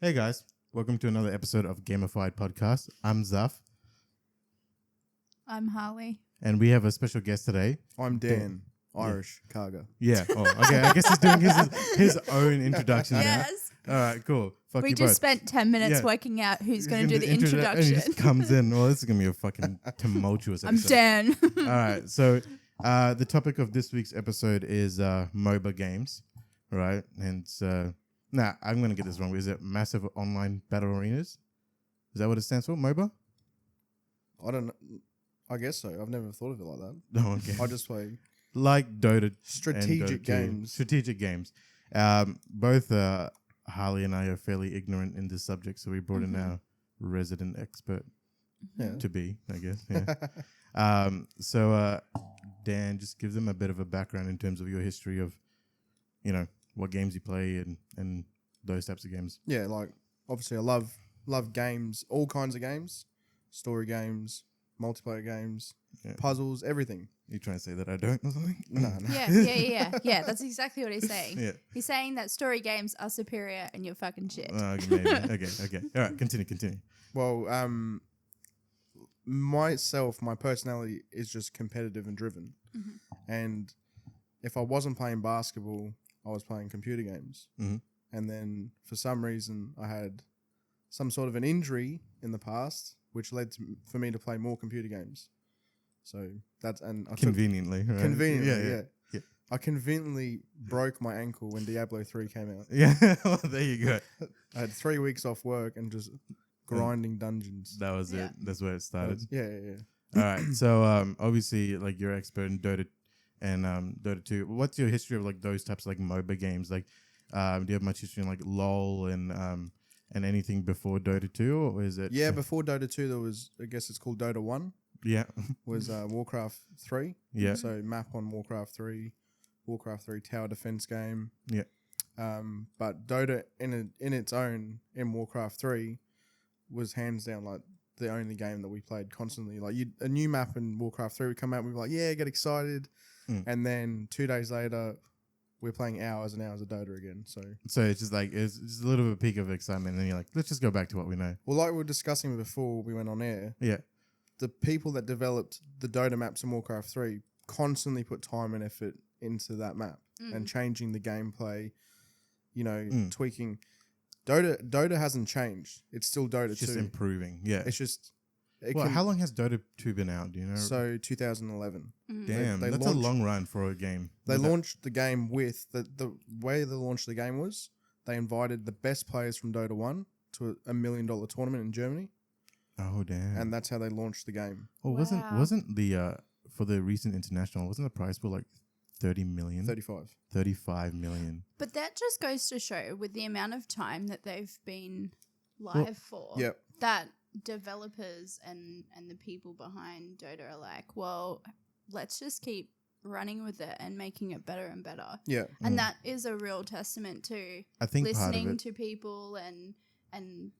Hey guys, welcome to another episode of Gamified podcast. I'm Zuff, I'm Harley. and we have a special guest today. I'm Dan, Irish Kargar. Yeah. Oh, okay. I guess he's doing his own introduction Yes. now. All right, cool. Fuck We you just both. spent 10 minutes Yeah. working out who's He's going to do the And he introduction. just comes in. Well, this is gonna be a fucking tumultuous I'm episode. Dan. All right. So, the topic of this week's episode is MOBA games, right? And I'm gonna get this wrong. Is it Massive Online Battle Arenas? Is that what it stands for? MOBA? I don't know. I guess so. I've never thought of it like that. No, okay. I just play Like Dota. strategic and Dota 2. games. Strategic games. Both Harley and I are fairly ignorant in this subject, so we brought in our resident expert Yeah. to be, I guess. Yeah. So Dan, just give them a bit of a background in terms of your history of, what games you play and those types of games. Yeah, like obviously I love games, all kinds of games, story games, multiplayer games, Yeah. puzzles, everything. You trying to say that I don't or something? No. Yeah, that's exactly what he's saying. Yeah. He's saying that story games are superior and you're fucking shit. Okay, maybe. Okay. All right, continue. Well, my personality is just competitive and driven. And if I wasn't playing basketball, I was playing computer games. Mhm. And then for some reason, I had some sort of an injury in the past, which led for me to play more computer games. So that's and I Conveniently. Right? conveniently, Yeah. I conveniently broke my ankle when Diablo 3 came out. Yeah. Well, there you go. I had 3 weeks off work and just grinding dungeons. That was Yeah. it. That's where it started. Yeah. All right. So obviously, like you're expert in Dota and Dota 2. What's your history of like those types of like MOBA games? Like, do you have much history in like LOL and anything before Dota 2, or is it? Yeah, before Dota 2, there was, I guess it's called Dota 1, Yeah. was Warcraft 3. Yeah. So map on Warcraft 3 tower defense game. Yeah. But Dota in its own, in Warcraft 3, was hands down like the only game that we played constantly. Like a new map in Warcraft 3 would come out and we'd be like, yeah, get excited. And then 2 days later, we're playing hours and hours of Dota again. So it's just like it's just a little bit of a peak of excitement, and then you're like, let's just go back to what we know. well, like we were discussing before we went on air, Yeah. the people that developed the Dota maps in Warcraft 3 constantly put time and effort into that map and changing the gameplay, tweaking. Dota hasn't changed. It's still Dota 2. It's just improving. Yeah. It's just... How long has Dota 2 been out? Do you know? So 2011. Damn, they that's launched- a long run for a game. They launched the game with... The way they launched the game was they invited the best players from Dota 1 to a $1 million tournament in Germany. Oh damn! And that's how they launched the game. Oh, Wow. wasn't the for the recent international, wasn't the prize pool like 30 million? 35. 35 million. But that just goes to show with the amount of time that they've been live for, Yep. that developers and the people behind Dota are like, well, let's just keep running with it and making it better and better. Yeah. And that is a real testament to I think part of listening it. to people and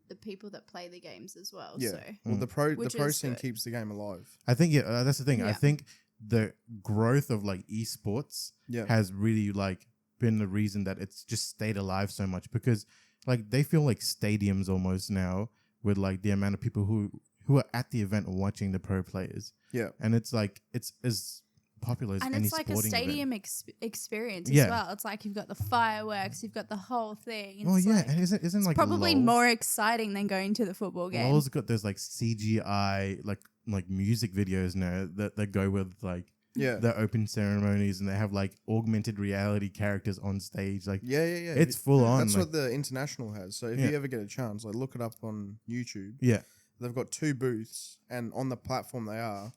the people that play the games as well. Yeah. So Well, the pro Which is scene good. keeps the game alive. I think that's the thing. I Yeah. think the growth of like esports Yeah. has really like been the reason that it's just stayed alive so much, because like they feel like stadiums almost now with like the amount of people who are at the event watching the pro players. Yeah. And it's like it's as popular as and any it's like a sporting stadium event. experience Yeah. as well. It's like you've got the fireworks, you've got the whole thing. Oh It's yeah, like, and isn't like probably LOL? more exciting than going to the football game. LOL's got those like CGI like music videos now that go with like Yeah. the open ceremonies, and they have like augmented reality characters on stage. Like Yeah. it's full on. That's like, what the international has. So if Yeah. you ever get a chance, like look it up on YouTube. yeah. They've got 2 booths, and on the platform they are,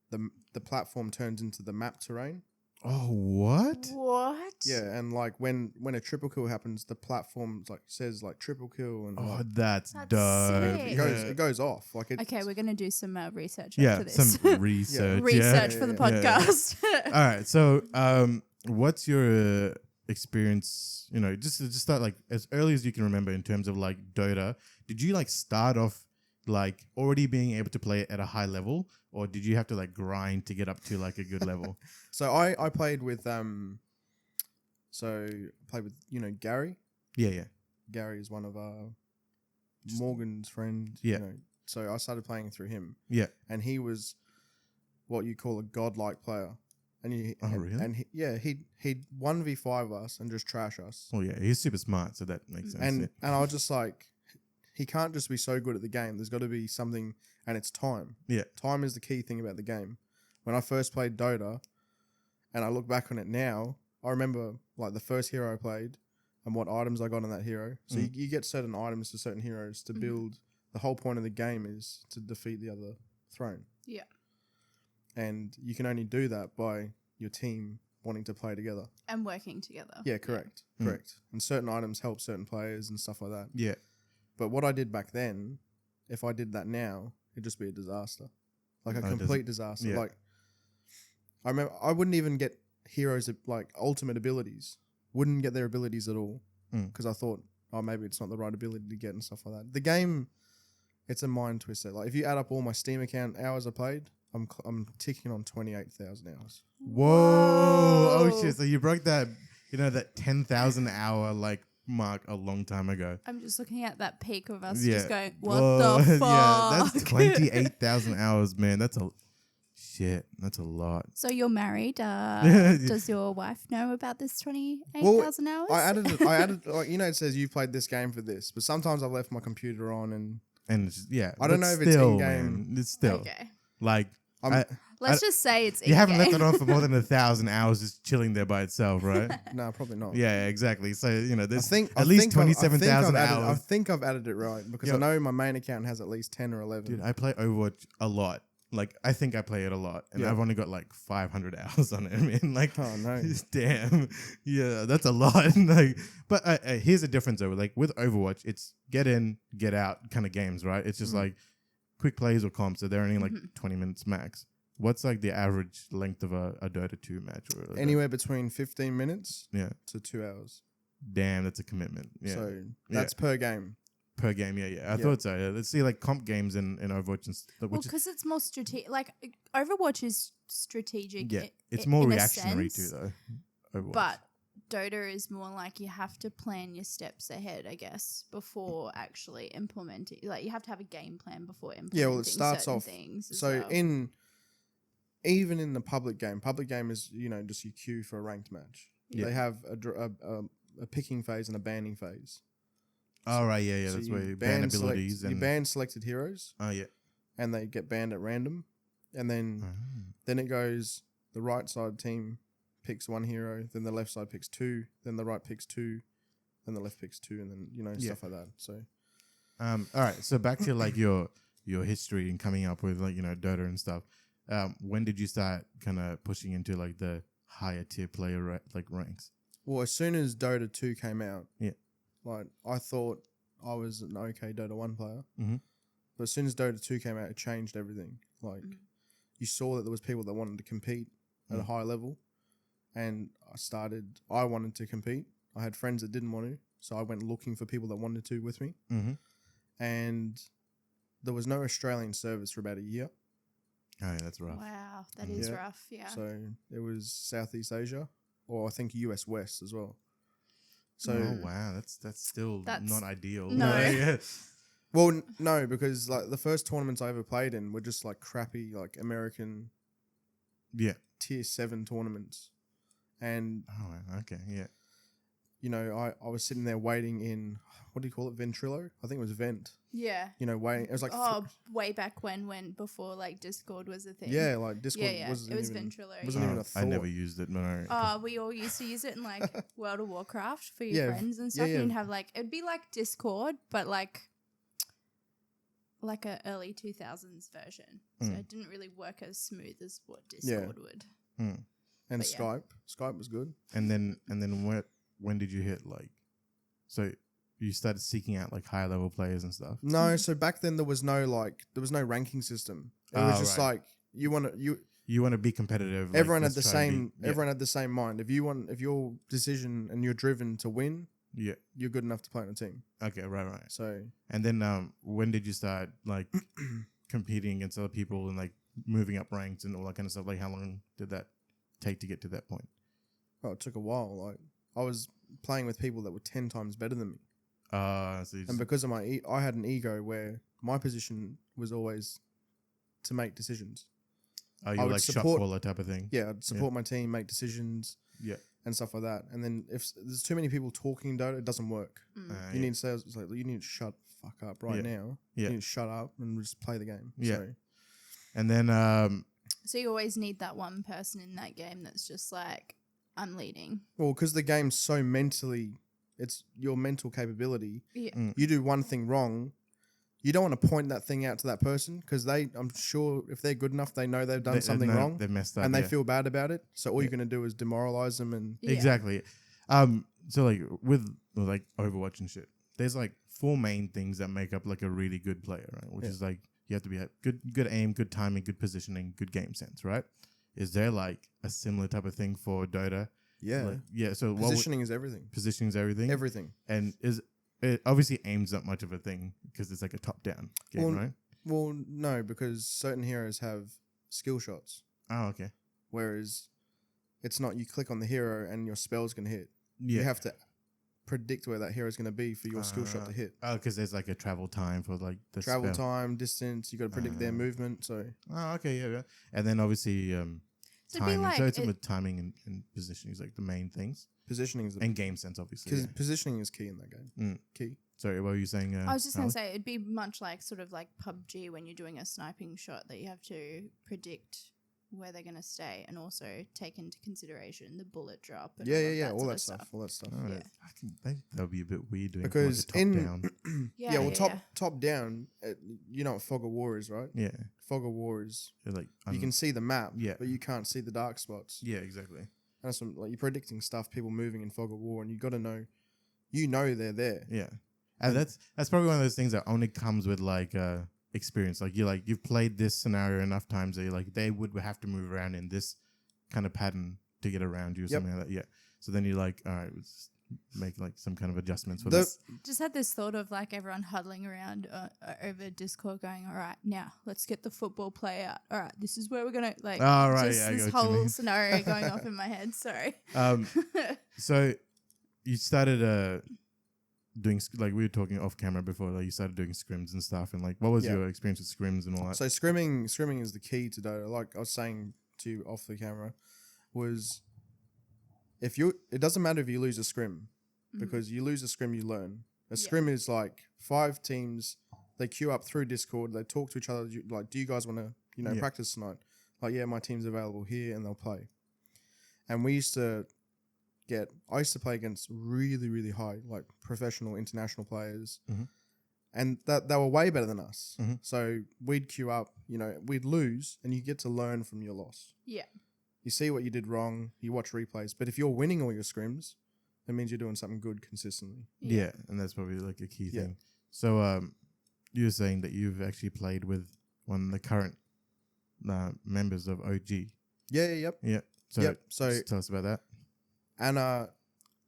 the platform turns into the map terrain. Oh what? What? Yeah, and like when a triple kill happens, the platform like says like triple kill, and Oh, like, that's That's dope. sick. it goes off like it. Okay, we're going to do some research Yeah, after this. some research. research Yeah. for the Yeah. podcast. All right. So, what's your experience? Just start like as early as you can remember in terms of like Dota. Did you like start off like already being able to play it at a high level, or did you have to like grind to get up to like a good level? So I played with Gary. Yeah. Gary is one of our Morgan's friend. Yeah. You know, so I started playing through him. Yeah. And he was what you call a godlike player. And Really? And he'd 1v5 us and just trash us. Well, yeah, he's super smart, so that makes sense. And I was just like, he can't just be so good at the game. There's got to be something, and it's time. Yeah. Time is the key thing about the game. When I first played Dota, and I look back on it now, I remember like the first hero I played and what items I got on that hero. So you get certain items to certain heroes to build. The whole point of the game is to defeat the other throne. Yeah. And you can only do that by your team wanting to play together. And working together. Yeah, correct. Correct. And certain items help certain players and stuff like that. Yeah. But what I did back then, if I did that now, it'd just be a disaster. Like a complete disaster. Yeah. Like, I remember I wouldn't even get heroes like ultimate abilities. Wouldn't get their abilities at all. Because I thought, oh, maybe it's not the right ability to get and stuff like that. The game, it's a mind twister. Like, if you add up all my Steam account hours I played, I'm ticking on 28,000 hours. Whoa! Oh shit! So you broke that, that 10,000 hour like mark a long time ago. I'm just looking at that peak of us Yeah. just going, what Whoa. the fuck? Yeah, that's 28,000 hours, man. That's a lot. So you're married. Does your wife know about this 28,000 hours? I added like, it says you played this game for this, but sometimes I've left my computer on and it's, yeah, I don't but know if it's still, in-game. man, it's still Okay. like Let's just say it's you haven't left it in-game. on for more than 1,000 hours just chilling there by itself, right? no, probably not. Yeah, exactly. So there's I at least think 27,000 I hours. think I've added it right because I know my main account has at least 10 or 11. Dude, I play Overwatch a lot. Like, I think I play it a lot, and I've only got like 500 hours on it. I mean, like, Oh, no. damn, yeah, that's a lot. Like, but here's the difference though. Like with Overwatch, it's get in, get out kind of games, right? It's just like quick plays or comps, so they're only like 20 minutes max. What's like the average length of a Dota 2 match? Or Anywhere between 15 minutes yeah, to 2 hours. damn, that's a commitment. Yeah, So that's per game. per game. Yeah. I thought so. Yeah. Let's see like comp games in Overwatch and stuff. Well, because it's more strategic. Like, Overwatch is strategic. Yeah, it's in more a reactionary sense, too, though. Overwatch. But Dota is more like you have to plan your steps ahead, I guess, before actually implementing. Like, you have to have a game plan before implementing. Yeah, well, it starts certain off. things as So well. even in the public game is just you queue for a ranked match. Yeah. They have a picking phase and a banning phase. Oh right, yeah, So that's you where you ban abilities you and ban selected heroes, oh yeah, and they get banned at random, and then it goes the right side team picks one hero, then the left side picks two, then the right picks two, then the left picks two, and then stuff like that. So all right. So back to like your history and coming up with like Dota and stuff. When did you start kind of pushing into like the higher tier player like ranks? well, as soon as Dota 2 came out, Yeah. like I thought I was an okay Dota 1 player, Mm-hmm. but as soon as Dota 2 came out, it changed everything. Like you saw that there was people that wanted to compete at a high level, and I wanted to compete. I had friends that didn't want to, so I went looking for people that wanted to with me. Mm-hmm. And there was no Australian service for about a year. Oh yeah, that's rough. Wow, that is Yeah. rough. Yeah. So it was Southeast Asia, or I think US West as well. So oh wow, that's still That's- not ideal. no. Yeah. well, no, because like the first tournaments I ever played in were just like crappy like American Yeah. tier 7 tournaments, and Oh wow, okay. Yeah. I was sitting there waiting in, what do you call it, Ventrilo? I think it was Vent. Yeah. Waiting. It was like Way back when before like Discord was a thing. yeah, like Discord. Yeah. Wasn't It was even, Ventrilo. wasn't Yeah. even a thought. I never used it. No. We all used to use it in like World of Warcraft for your Yeah, friends and yeah, stuff. yeah. You'd have like it'd be like Discord, but like a early 2000s version. So it didn't really work as smooth as what Discord would. And But yeah. Skype was good. And then when did you hit like? So you started seeking out like higher level players and stuff. No, so back then there was no ranking system. It was just right. like you want to be competitive. Like, everyone had let's the try and same be- yeah. everyone had the same mind. If your decision and you're driven to win, Yeah. you're good enough to play on a team. Okay. Right. So And then when did you start like competing against other people and like moving up ranks and all that kind of stuff? Like how long did that take to get to that point? it took a while. Like I was playing with people that were 10 times better than me. So you And just, because of I had an ego where my position was always to make decisions. you're would like shot support- caller type of thing. Yeah, I'd support my team, make decisions, Yeah. and stuff like that. And then if there's too many people talking in Dota, it doesn't work. You need sales. It's like you need to shut the fuck up right now. Yeah. You need to shut up and just play the game. Yeah. So, And then So you always need that one person in that game that's just like, I'm leading. well, because the game's so mentally, it's your mental capability. Yeah. You do one thing wrong, you don't want to point that thing out to that person because I'm sure if they're good enough, they know they've done something wrong They've messed up. and they yeah. feel bad about it. So all you're going to do is demoralize them and Yeah. Exactly. So like with like Overwatch and shit, there's like 4 main things that make up like a really good player, right? Which is like you have to be good aim, good timing, good positioning, good game sense, right? Is there like a similar type of thing for Dota? yeah. Like, so Positioning is everything. positioning is everything. Everything. And it obviously aim's not much of a thing because it's like a top down game, Well, right? Well, no, because certain heroes have skill shots, Oh, okay. whereas it's not you click on the hero and your spell's going to hit. Yeah. You have to predict where that hero's going to be for your skill shot to hit. Oh, because there's like a travel time for like the Travel spell. time, distance, you got to predict their movement. So Oh, okay, yeah. And then obviously So it'd be timing. like So it's with timing and positioning is like the main things. positioning is And game sense, obviously. because Yeah. positioning is key in that game. Key. Sorry, what were you saying? I was just going Harley? to say, it'd be much like sort of like PUBG when you're doing a sniping shot that you have to predict where they're going to stay and also take into consideration the bullet drop. And Yeah. all All of that stuff. All that stuff. Oh, Yeah. that would be a bit weird doing Because it from like a top down. Yeah, well, yeah. top down. You know what Fog of War is, right? Yeah. Fog of War is Like you can see the map, yeah. but you can't see the dark spots. Yeah, exactly. And that's some, like you're predicting stuff, people moving in Fog of War, and you got to know, they're there. Yeah. And that's probably one of those things that only comes with like experience. Like you've played this scenario enough times that you're like they would have to move around in this kind of pattern to get around you or something like that. Yeah. So then you're like, all right, let's make like some kind of adjustments for this. Just had this thought of like everyone huddling around over Discord going, all right, now let's get the football play out. All right, this is where we're going to like Oh, right, just yeah, I this get what you whole mean. scenario going off in my head. Sorry. So you started doing like we were talking off camera before, like you started doing scrims and stuff, and like what was your experience with scrims and all that? So scrimming is the key to Dota. Like I was saying to you off the camera, was it doesn't matter if you lose a scrim, because you lose a scrim, you learn. A scrim is like 5 teams. They queue up through Discord. They talk to each other. Like, do you guys want to practice tonight? Like, yeah, my team's available here, and they'll play. And I used to play against really, really high, like professional international players. And that they were way better than us. So we'd queue up, we'd lose, and you get to learn from your loss. Yeah. You see what you did wrong, you watch replays. But if you're winning all your scrims, that means you're doing something good consistently. Yeah, and that's probably like a key thing. So you were saying that you've actually played with one of the current members of OG. Yeah. So, So just tell us about that. Anna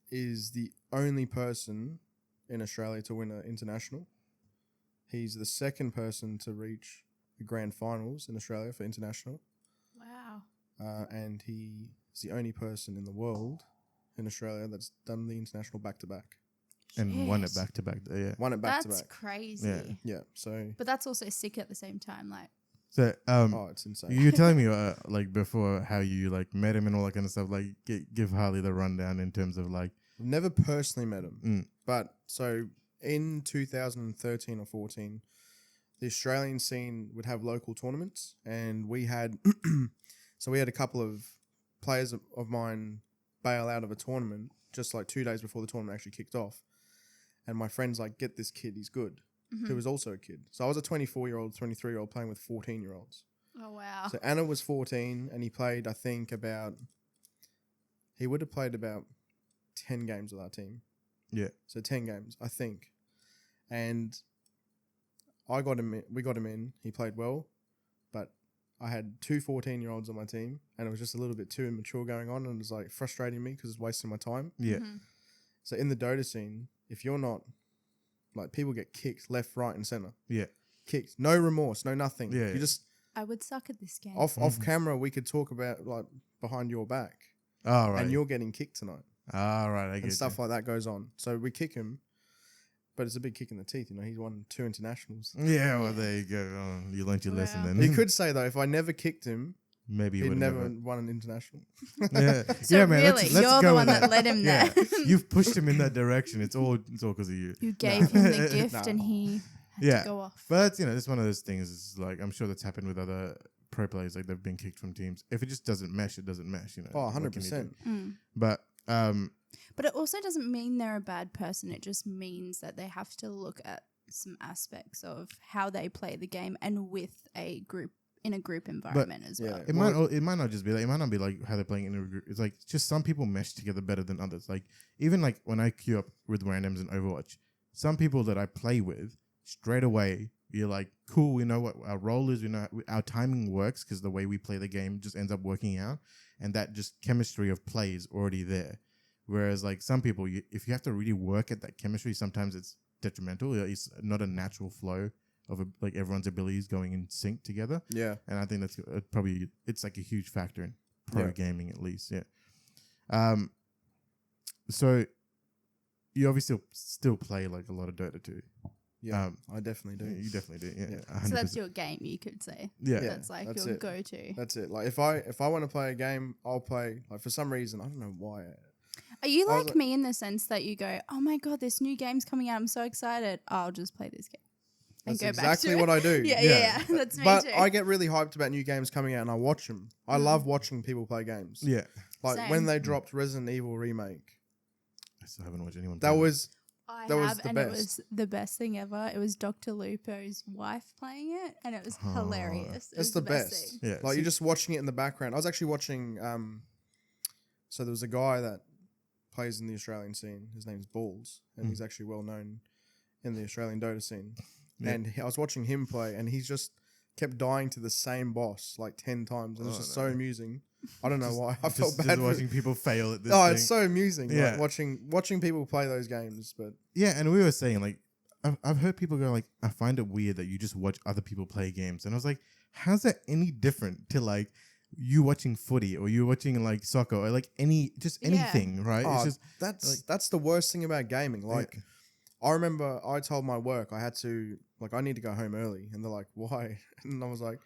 is the only person in Australia to win an international. He's the second person to reach the grand finals in Australia for international. Wow. And he is the only person in the world in Australia that's done the international back-to-back. And won it back to back. Yeah. Won it That's back-to-back. crazy. Yeah. Yeah, so... But that's also sick at the same time. Like, So it's insane. you were telling me like before how you like met him and all that kind of stuff. Like give Harley the rundown in terms of like Never personally met him. But so in 2013 or 14, the Australian scene would have local tournaments, and we had a couple of players of mine bail out of a tournament just like 2 days before the tournament actually kicked off. And my friends like, get this kid, he's good. Who was also a kid. So I was a 24-year-old, 23-year-old playing with 14-year-olds. oh wow. So Anna was 14, and he played, he would have played about 10 games with our team. yeah. So 10 games, I think. And we got him in. He played well, but I had 2 14-year-olds on my team, and it was just a little bit too immature going on, and it was like frustrating me because it's wasting my time. Yeah. So in the Dota scene, if you're not, like, people get kicked left, right, and center. Yeah. Kicked. No remorse, no nothing. Yeah. You just, I would suck at this game. off camera, we could talk about, like, behind your back. All right. And you're getting kicked tonight. All right. I get And stuff like that goes on. So we kick him, but it's a big kick in the teeth. You know, he's won 2 internationals. Yeah, well, there you go. Oh, you learnt your lesson Wow. then. You could say though, if I never kicked him, Maybe you he'd would never won an international. Yeah, So yeah, man. really, let's you're go the with one that led him Yeah, there. you've pushed him in that direction. It's all because of you. You gave him the gift, Nah. and he had Yeah. to go off. But that's, it's one of those things. It's like I'm sure that's happened with other pro players. Like they've been kicked from teams. If it just doesn't mesh, it doesn't mesh. You know. Oh, What can you do? 100%. But But it also doesn't mean they're a bad person. It just means that they have to look at some aspects of how they play the game and with a group in a group environment as well. it might not just be like, it might not be like how they're playing in a group. It's like just some people mesh together better than others. Like even like when I queue up with randoms in Overwatch, some people that I play with straight away, you're like, cool, we know what our role is, we know our timing works because the way we play the game just ends up working out, and that just chemistry of play is already there. Whereas like some people, if you have to really work at that chemistry, sometimes it's detrimental. It's not a natural flow of like everyone's abilities going in sync together. Yeah. And I think that's probably, it's like a huge factor in pro Yeah. gaming at least. Yeah. So you obviously still play like a lot of Dota too. Yeah, I definitely do. You definitely do. Yeah. Yeah. 100%. So that's your game, you could say. Yeah. That's like that's your it. go-to. That's it. Like if I want to play a game, I'll play. Like for some reason, I don't know why. Are you I was like like- me in the sense that you go, oh my God, this new game's coming out. I'm so excited. I'll just play this game. And That's go exactly back to what I it. do. Yeah. That's me But too. I get really hyped about new games coming out, and I watch them. I love watching people play games. Yeah. Like Same. when they dropped Resident Evil remake, I still haven't watched anyone that play was I that was have, the and best. it was the best thing ever. It was Dr. Lupo's wife playing it, and it was Oh, hilarious. It it's was the best best. thing. Yeah. Like you're just watching it in the background. I was actually watching. So there was a guy that plays in the Australian scene. His name's Balls, and he's actually well known in the Australian Dota scene. Yeah. And I was watching him play, and he's just kept dying to the same boss like 10 times, and it's Oh, just no. so amusing. I don't know Just- why. I felt just bad for watching people fail at this Oh, thing. it's so amusing. Yeah. Like watching people play those games. But Yeah, and we were saying like, I've heard people go like, I find it weird that you just watch other people play games, and I was like, how's that any different to like you watching footy or you watching like soccer or like anything, right? oh, It's just that's the worst thing about gaming. Like I remember I told my work I had to I need to go home early, and they're like, why? And I was like,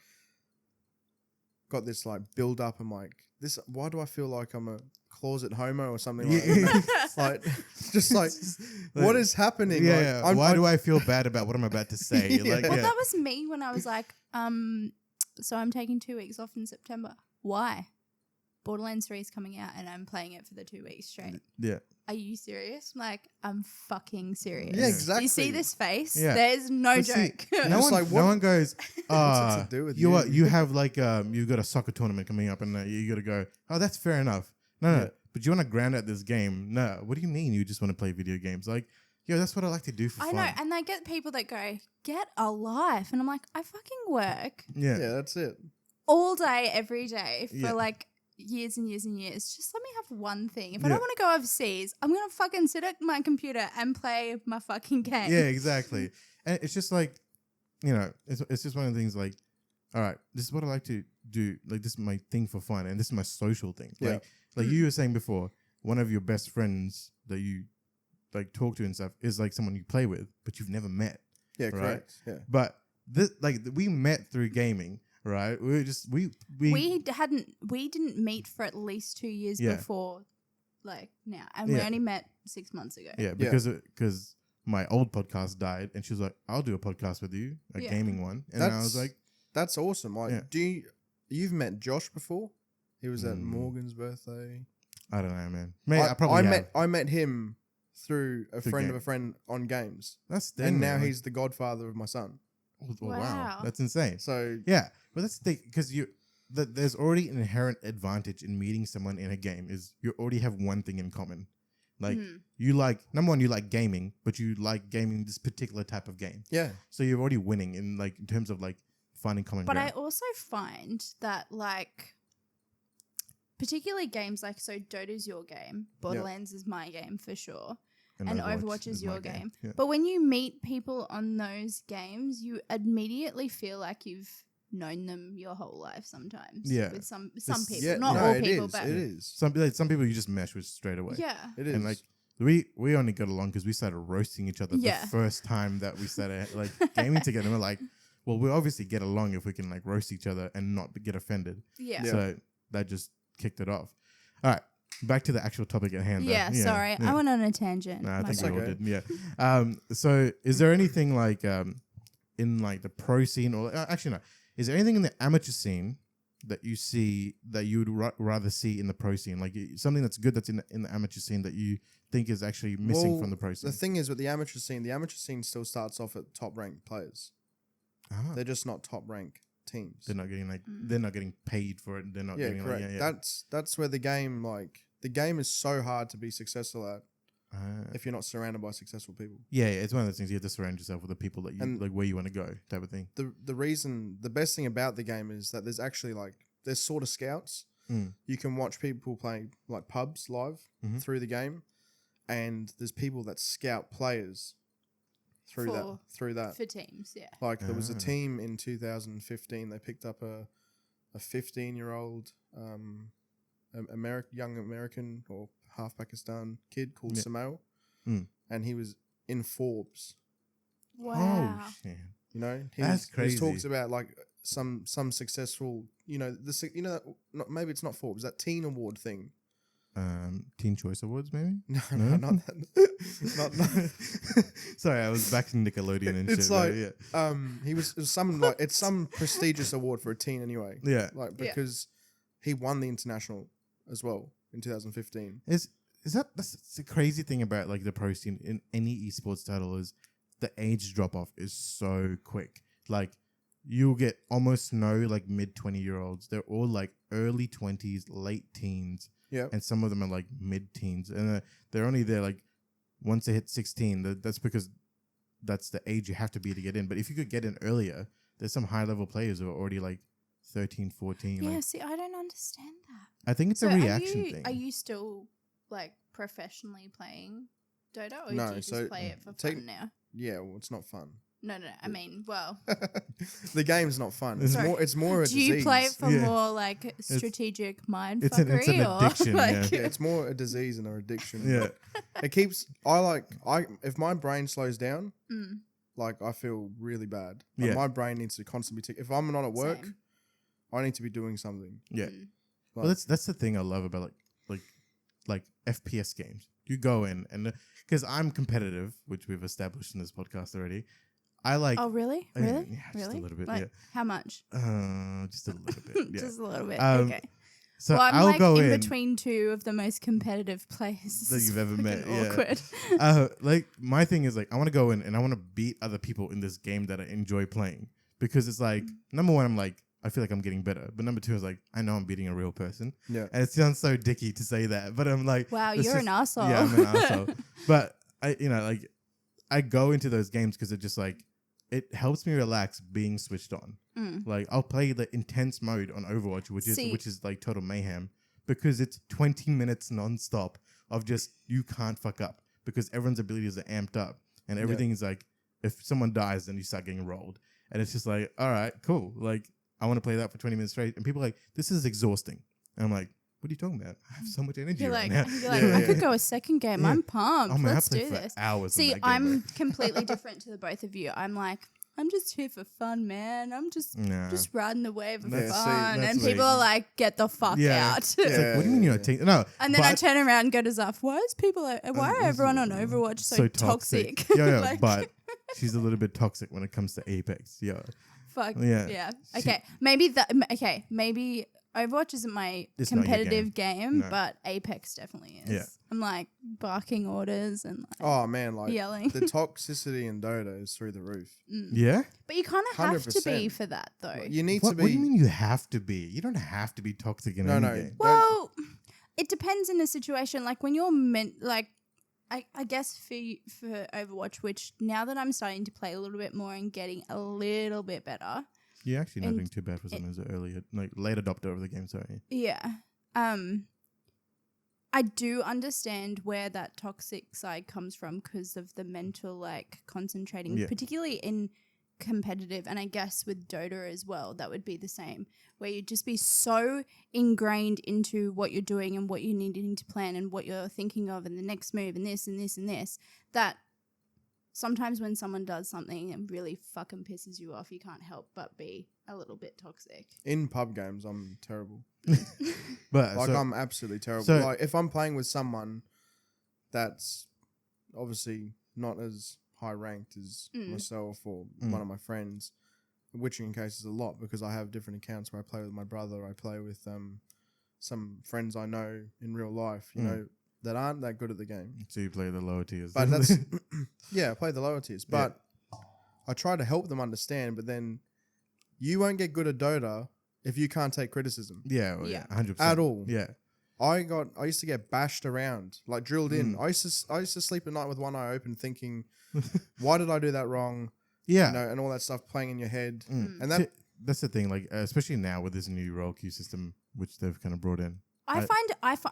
got this like build up. I'm like, this. Why do I feel like I'm a closet homo or something like that? Like, just like, what is happening? Yeah, Like, why do I feel bad about what I'm about to say? Yeah. Like, Well, yeah. that was me when I was like, so I'm taking 2 weeks off in September. Why? Borderlands 3 is coming out and I'm playing it for the 2 weeks straight. Yeah. Are you serious? Like, I'm fucking serious. Yeah, exactly. You see this face? Yeah. There's no But see, joke. No Just one, like, no what- one goes. What's it to do with you? you? You have like you've got a soccer tournament coming up, and you got to go. Oh, that's fair enough. No, Yeah. but you want to grind out this game? No. What do you mean? You just want to play video games? Like, yo, that's what I like to do for I fun. know. And I get people that go, get a life. And I'm like, I fucking work Yeah. Yeah, that's it. all day, every day for Yeah. like years and years and years. Just let me have one thing. If I Yeah. don't want to go overseas, I'm going to fucking sit at my computer and play my fucking game. Yeah, exactly. And it's just like, it's just one of the things like, all right, this is what I like to do. Like, this is my thing for fun, and this is my social thing. Yeah. Like you were saying before, one of your best friends that you like talk to and stuff is like someone you play with, but you've never met. Yeah, Right. correct. Yeah. But this, like, we met through gaming, right? We were just we We didn't meet for at least 2 years Yeah. before like now. And we Yeah. only met 6 months ago. yeah, because my old podcast died, and she was like, "I'll do a podcast with you, a Yeah. gaming one," and I was like, That's awesome. Like, Yeah. you've met Josh before? He was at Mm. Morgan's birthday. "I don't know, man. Maybe I probably have. I met him through a Through friend game. of a friend on games, That's and now like, he's the godfather of my son. oh, wow, Wow. that's insane." So Yeah, but that's the thing, because there's already an inherent advantage in meeting someone in a game is you already have one thing in common. Like you like, number one, you like gaming, but you like gaming this particular type of game. yeah, So you're already winning in terms of like finding common But ground. I also find that like particularly games like so Dota's your game, Borderlands is my game for sure. And Overwatch is your my game. Yeah. But when you meet people on those games, you immediately feel like you've known them your whole life sometimes. Yeah. With some This- people. yeah, Not no, all it people, is, but it is. Some people you just mesh with straight away. yeah. It is. And like we only got along because we started roasting each other the first time that we started like gaming together. And we're like, well, we obviously get along if we can like roast each other and not get offended. Yeah. So that just kicked it off. All right, back to the actual topic at hand. Yeah, sorry. I went on a tangent. No, I think we all did. Yeah. So is there anything like in like the pro scene or actually no? Is there anything in the amateur scene that you see that you would rather see in the pro scene? Like something that's good that's in the amateur scene that you think is actually missing from the pro scene? The thing is with the amateur scene still starts off at top ranked players. They're just not top rank teams. They're not getting like they're not getting paid for it. They're not getting correct. Like That's where the game is so hard to be successful at if you're not surrounded by successful people. Yeah, it's one of those things you have to surround yourself with the people that you like where you want to go type of thing. The best thing about the game is that there's actually there's sort of scouts. You can watch people play like pubs live through the game, and there's people that scout players through that for teams. Yeah, like there was a team in 2015. They picked up a 15-year-old young American or half Pakistan kid called Samail, and he was in Forbes. Wow. Oh, shit. You know, That's crazy. He talks about like some successful, maybe it's not Forbes, that teen award thing. Teen Choice Awards, maybe? No, not that. Sorry, I was back in Nickelodeon and it's shit. Like, it was it's some prestigious award for a teen anyway. Yeah. Like because he won the international as well in 2015. That's the crazy thing about like the pro scene in any esports title is the age drop off is so quick. Like you'll get almost no like mid 20-year-olds. They're all like early 20s, late teens. Yeah. And some of them are like mid teens. And they're only there like once they hit 16. That's because that's the age you have to be to get in. But if you could get in earlier, there's some high level players who are already like 13, 14. Yeah, like, see, I don't understand that. I think it's a reaction thing. Are you still like professionally playing Dota, or No, do you just play it for fun now? Yeah, well, it's not fun. No. I mean, well, the game's not fun. It's more a do disease. you play it for more like strategic mind it's fuckery? An addiction. Like, yeah, it's more a disease and an addiction. Yeah. It keeps. If my brain slows down, like I feel really bad. Like my brain needs to constantly tick. If I'm not at work, I need to be doing something. Yeah. Well, that's the thing I love about like FPS games. You go in and because I'm competitive, which we've established in this podcast already. I like. Oh really? Yeah, just a little bit. Like, yeah. How much? Just a little bit. Yeah. Just a little bit. Okay. So well, I'm I'll like go in between two of the most competitive players that you've ever met. Awkward. Yeah. Like my thing is like I want to go in and I want to beat other people in this game that I enjoy playing because it's like number one, I'm like I feel like I'm getting better, but number two is like I know I'm beating a real person. Yeah. And it sounds so dicky to say that, but I'm like, wow, you're an asshole. Yeah, I'm an asshole. But I go into those games because it just like it helps me relax being switched on. Like I'll play the intense mode on Overwatch, which is like total mayhem because it's 20 minutes nonstop of just you can't fuck up because everyone's abilities are amped up and everything is like if someone dies then you start getting rolled and it's just like all right cool like I want to play that for 20 minutes straight and people are like this is exhausting and I'm like what are you talking about? I have so much energy right now. I could go a second game. I'm pumped. Let's do this. Hours See, I'm completely different to the both of you. I'm like, I'm just here for fun, man. I'm just riding the wave of fun. And people are like, get the fuck out. It's like, what do you mean you're not taking... No. And then I turn around and go to Zuff, why are everyone on Overwatch so toxic? Yeah, but she's a little bit toxic when it comes to Apex. Yeah. Fuck. Yeah. Okay. Maybe Overwatch isn't my competitive game, but Apex definitely is. Yeah. I'm like barking orders and yelling. The toxicity in Dota is through the roof. Yeah? But you kind of have to be for that though. You need to be. What do you mean you have to be? You don't have to be toxic in any game. Well, it depends in the situation. Like when you're I guess for Overwatch, which now that I'm starting to play a little bit more and getting a little bit better. You're actually not doing too bad for someone who's earlier, like late adopter of the game, sorry. Yeah. I do understand where that toxic side comes from because of the mental, like, concentrating, particularly in competitive, and I guess with Dota as well, that would be the same, where you'd just be so ingrained into what you're doing and what you're needing to plan and what you're thinking of and the next move and this and this and this, that sometimes when someone does something and really fucking pisses you off, you can't help but be a little bit toxic. In pub games, I'm terrible. But Like, so, I'm absolutely terrible. so- Like, if I'm playing with someone that's obviously not as high ranked as myself or one of my friends, which in case is a lot because I have different accounts where I play with my brother, I play with some friends I know in real life, you know, that aren't that good at the game. so you play the lower tiers. But that's yeah, I play the lower tiers. But I try to help them understand. But then you won't get good at Dota if you can't take criticism yeah, well, Yeah. 100% at all. Yeah, I used to get bashed around, like drilled in. I used to sleep at night with one eye open, thinking, why did I do that wrong? yeah. You know, and all that stuff playing in your head. And See, that that's the thing. Like, especially now with this new role queue system, which they've kind of brought in. I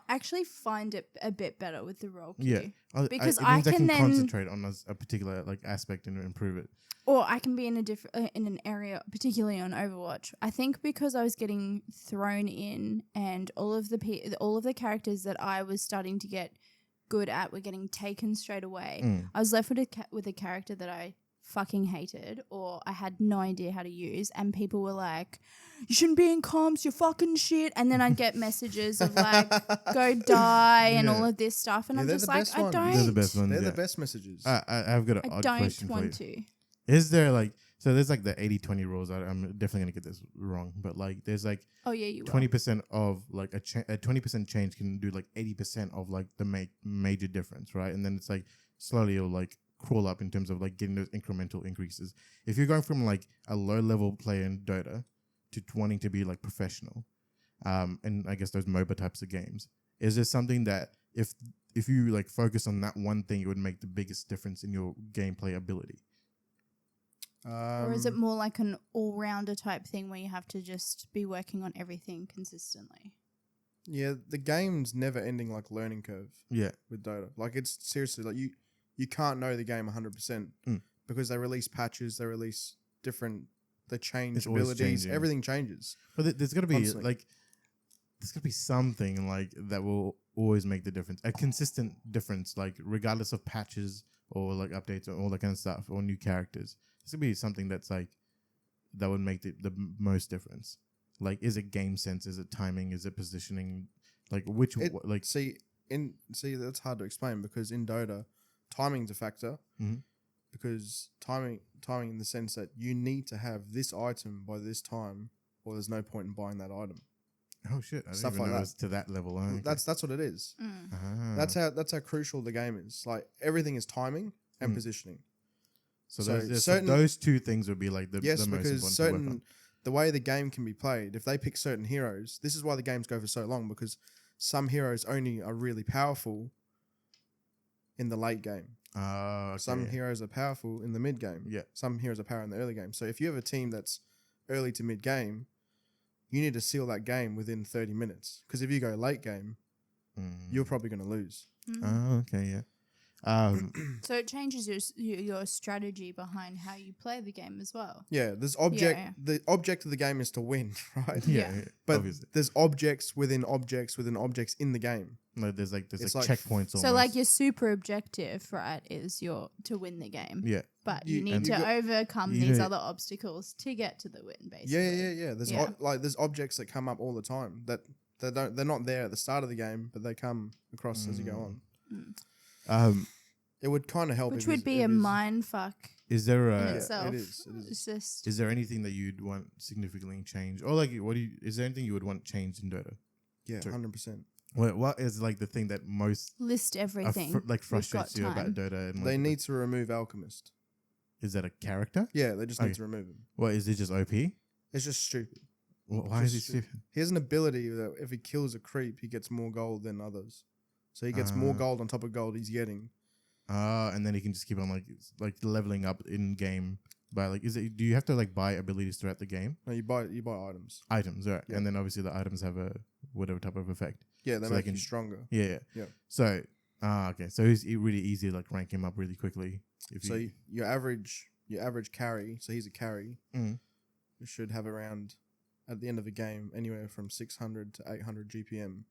actually find it a bit better with the role queue. Yeah, Because it means I I can then- concentrate on a particular like aspect and improve it. Or I can be in a different in an area, particularly on Overwatch. I think because I was getting thrown in, and all of the characters that I was starting to get good at were getting taken straight away. I was left with a character that I fucking hated, or I had no idea how to use, and people were like, "You shouldn't be in comms, you're fucking shit." And then I'd get messages of like, "Go die," and all of this stuff, and Yeah, I'm they're just the like, best I ones. don't, They're the best ones. they're yeah. the best messages. I've got an I odd don't question for you. want to. Is there like so? There's like the 80-20 rules. I'm definitely gonna get this wrong, but like there's like Oh yeah, you will. 20% of like a 20% change can do like 80% of like the major difference, right? And then it's like slowly it'll like crawl up in terms of like getting those incremental increases. If you're going from like a low level player in Dota to wanting to be like professional, and I guess those MOBA types of games, is there something that if you like focus on that one thing, it would make the biggest difference in your gameplay ability? Or is it more like an all-rounder type thing where you have to just be working on everything consistently? Yeah, the game's never ending like learning curve Yeah. with Dota. Like, it's seriously like you can't know the game 100% because they release patches, they release different, they change It's always abilities, changing. everything changes. But there's got to be Constantly. like there's got to be something like that will always make the difference. A consistent difference, like regardless of patches or like updates or all that kind of stuff or new characters. There's gonna be something that's like that would make the most difference. Like, is it game sense? Is it timing? Is it positioning? Like which like See, that's hard to explain because in Dota, timing's a factor. Because timing in the sense that you need to have this item by this time, or there's no point in buying that item. oh shit, I didn't Stuff even like know that. it was to that level. Oh, okay. That's what it is. Ah. That's how crucial the game is. Like, everything is timing and positioning. so so those, certain- those two things would be like the Yes, the most because important to work on. certain the way the game can be played, if they pick certain heroes, this is why the games go for so long, because some heroes only are really powerful in the late game. Oh, okay. Some heroes are powerful in the mid game. Yeah. Some heroes are powerful in the early game. So if you have a team that's early to mid game, you need to seal that game within 30 minutes. Because if you go late game, you're probably going to lose. Oh, okay, yeah. So it changes your strategy behind how you play the game as well. Yeah, there's Yeah. the object of the game is to win, right? Yeah, Yeah. But obviously. there's objects within objects within objects in the game. Like there's It's like like- checkpoints. So almost. like your super objective, right, is to win the game. yeah, But You- you need and to you got- overcome you these know- other obstacles to get to the win, basically. Yeah. There's Yeah. there's objects that come up all the time that they're not there at the start of the game, but they come across as you go on. It would kind of help. Which if would it's- be if a it's- mind fuck is there in a itself. it is. It's just is there anything that you'd want significantly changed, or like is there anything you would want changed in Dota? Yeah, Sure. 100%. What is like the thing that most list everything. like We've frustrates got you about time. Dota? And They like, need to remove Alchemist. is that a character? Yeah, they just Okay. need to remove him. What is it? Just OP? It's just stupid. Why is he Just stupid? He has an ability that if he kills a creep, he gets more gold than others. So he gets more gold on top of gold he's getting. And then he can just keep on like leveling up in game by like do you have to like buy abilities throughout the game? No, you buy items. Items, right? Yeah. And then obviously the items have a whatever type of effect. Yeah, they So make they you can- stronger. Yeah. Yeah. So okay. So it's really easy to like rank him up really quickly. If So you, your average your average carry, so he's a carry, you should have around, at the end of a game, anywhere from 600 to 800 GPM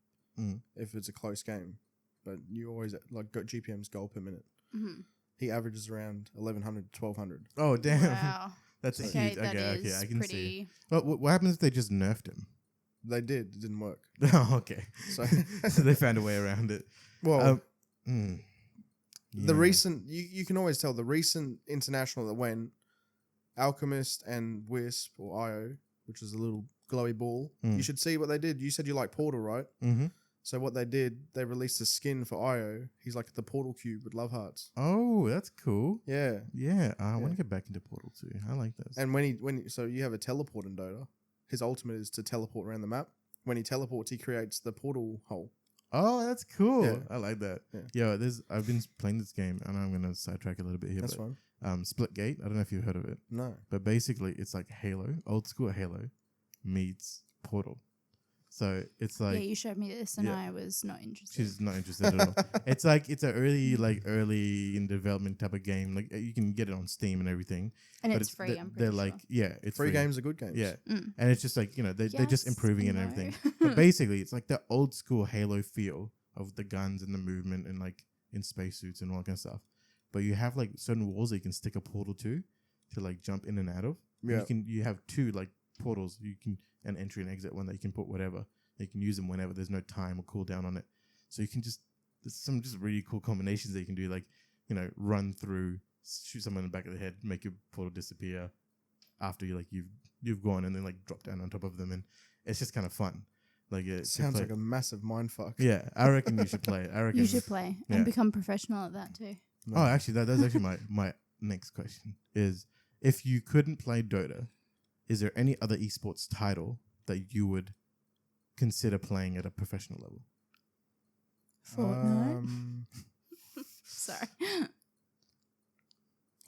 if it's a close game. But you always, like, got GPM's goal per minute. Mm-hmm. He averages around 1100 to 1200. Oh, damn. Wow. That's Okay, huge. that Okay, is I can pretty... see. Well, what happens if they just nerfed him? They did. It didn't work. Oh, okay. So, So they found a way around it. well, Yeah. the recent, you can always tell, the recent international that went, Alchemist and Wisp, or IO, which is a little glowy ball, you should see what they did. You said you like Portal, right? Mm-hmm. So what they did, they released a skin for IO. He's like the Portal cube with love hearts. Oh, that's cool. Yeah. Yeah, I want to get back into Portal too. I like those. And so you have a teleport in Dota. His ultimate is to teleport around the map. When he teleports, he creates the portal hole. Oh, that's cool. Yeah. I like that. Yeah. Yo, I've been playing this game, and I'm gonna sidetrack a little bit here. That's but, fine. Splitgate. I don't know if you've heard of it. No. But basically, it's like Halo, old school Halo, meets Portal. So it's like yeah, you showed me this and yeah. I was not interested. she's not interested at all. It's like it's a early in development type of game. Like you can get it on Steam and everything. And but it's free, I'm pretty they're sure. like it's Free games are good games. Yeah. Mm. And it's just like, they're just Yes improving it and and no. everything. But basically, it's like the old school Halo feel of the guns and the movement and like in spacesuits and all that kind of stuff. But you have like certain walls that you can stick a portal to like jump in and out of. Yeah. You have two like portals. You can an entry and exit one that you can put whatever. You can use them whenever. There's no time or cooldown on it. So you can there's some just really cool combinations that you can do, like, run through, shoot someone in the back of the head, make your portal disappear after you've gone, and then like drop down on top of them, and it's just kind of fun. Like it Sounds like a massive mindfuck. Yeah, I reckon you should play it. I reckon You should play and become professional at that too. Oh, actually, that's actually my next question is, if you couldn't play Dota, is there any other esports title that you would consider playing at a professional level? Fortnite. Sorry.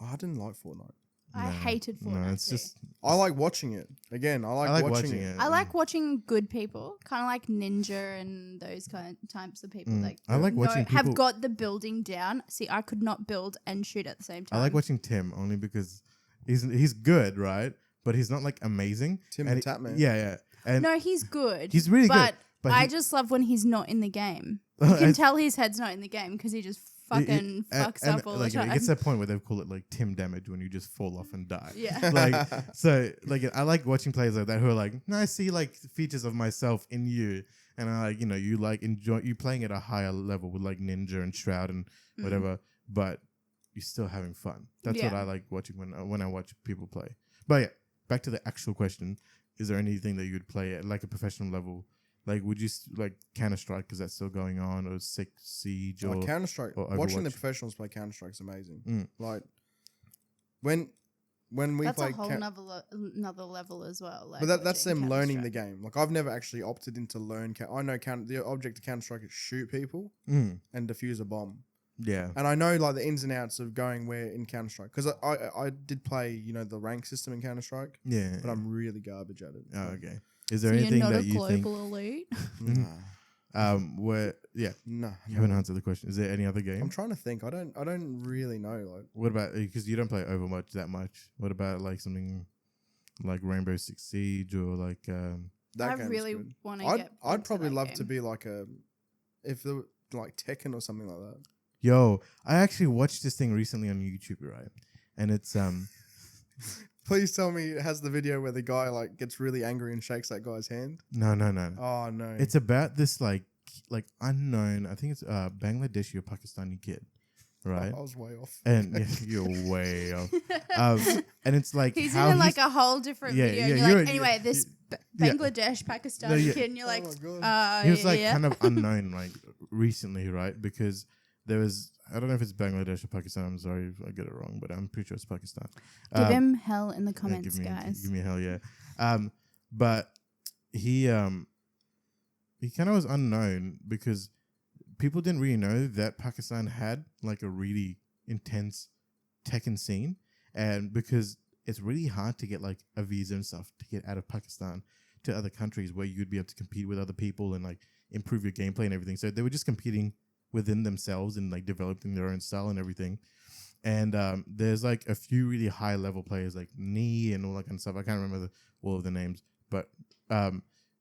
I didn't like Fortnite. I hated Fortnite. No, it's too. just I like watching it. Again, I like watching it. I like watching good people, kind of like Ninja and those kind of types of people. Like I like watching people have got the building down. See, I could not build and shoot at the same time. I like watching Tim only because he's good, right? But he's not like amazing. Tim and the Tap Man. Yeah. And No, he's good. he's really good. But I just love when he's not in the game. You can tell his head's not in the game because he just fucking fucks up all the time. It gets to that point where they call it like Tim damage when you just fall off and die. Yeah. I like watching players like that who are like, no, I see like features of myself in you, and I like, you like enjoy you playing at a higher level with like Ninja and Shroud and whatever, but you're still having fun. That's what I like watching when I watch people play. But yeah, back to the actual question: is there anything that you would play at like a professional level? Like, would you like Counter-Strike because that's still going on, or Siege, or Counter-Strike? or Watching the Overwatch? professionals play Counter-Strike is amazing. Like when we That's play a whole another level as well. Like, but that's watching them learning the Counter-Strike. game. Like I've never actually opted into learn. I know the object of Counter-Strike is shoot people and defuse a bomb. Yeah. And I know like the ins and outs of going where in Counter-Strike because I did play the rank system in Counter-Strike. Yeah. But I'm really garbage at it. Oh, okay. Is there So anything you're not that a you think? global elite. Nah. Where you haven't answered the question. Is there any other game? I'm trying to think. I don't really know. Like What about, because you don't play Overwatch that much? What about like something like Rainbow Six Siege or like that I game's really good. want to get. I'd into probably that love game. to be like if there were like Tekken or something like that. Yo, I actually watched this thing recently on YouTube, right? And it's Please tell me it has the video where the guy like gets really angry and shakes that guy's hand. no. Oh no. It's about this like unknown, I think it's Bangladeshi or Pakistani kid, right? I was way off. And yeah, you're way off. And it's like He's how in like a whole different Yeah, video. yeah, and you're you're- like, anyway, this yeah. Bangladesh, Pakistani No, yeah. kid, and you're like, my God. he was like yeah. kind of unknown like recently, right? Because there was, I don't know if it's Bangladesh or Pakistan. I'm sorry if I get it wrong, but I'm pretty sure it's Pakistan. Give him hell in the Yeah, comments, guys. Give me hell, yeah. But he kind of was unknown because people didn't really know that Pakistan had like a really intense Tekken scene, and because it's really hard to get like a visa and stuff to get out of Pakistan to other countries where you'd be able to compete with other people and like improve your gameplay and everything. So they were just competing within themselves and like developing their own style and everything. And there's like a few really high level players like Nee and all that kind of stuff. I can't remember all of the names, but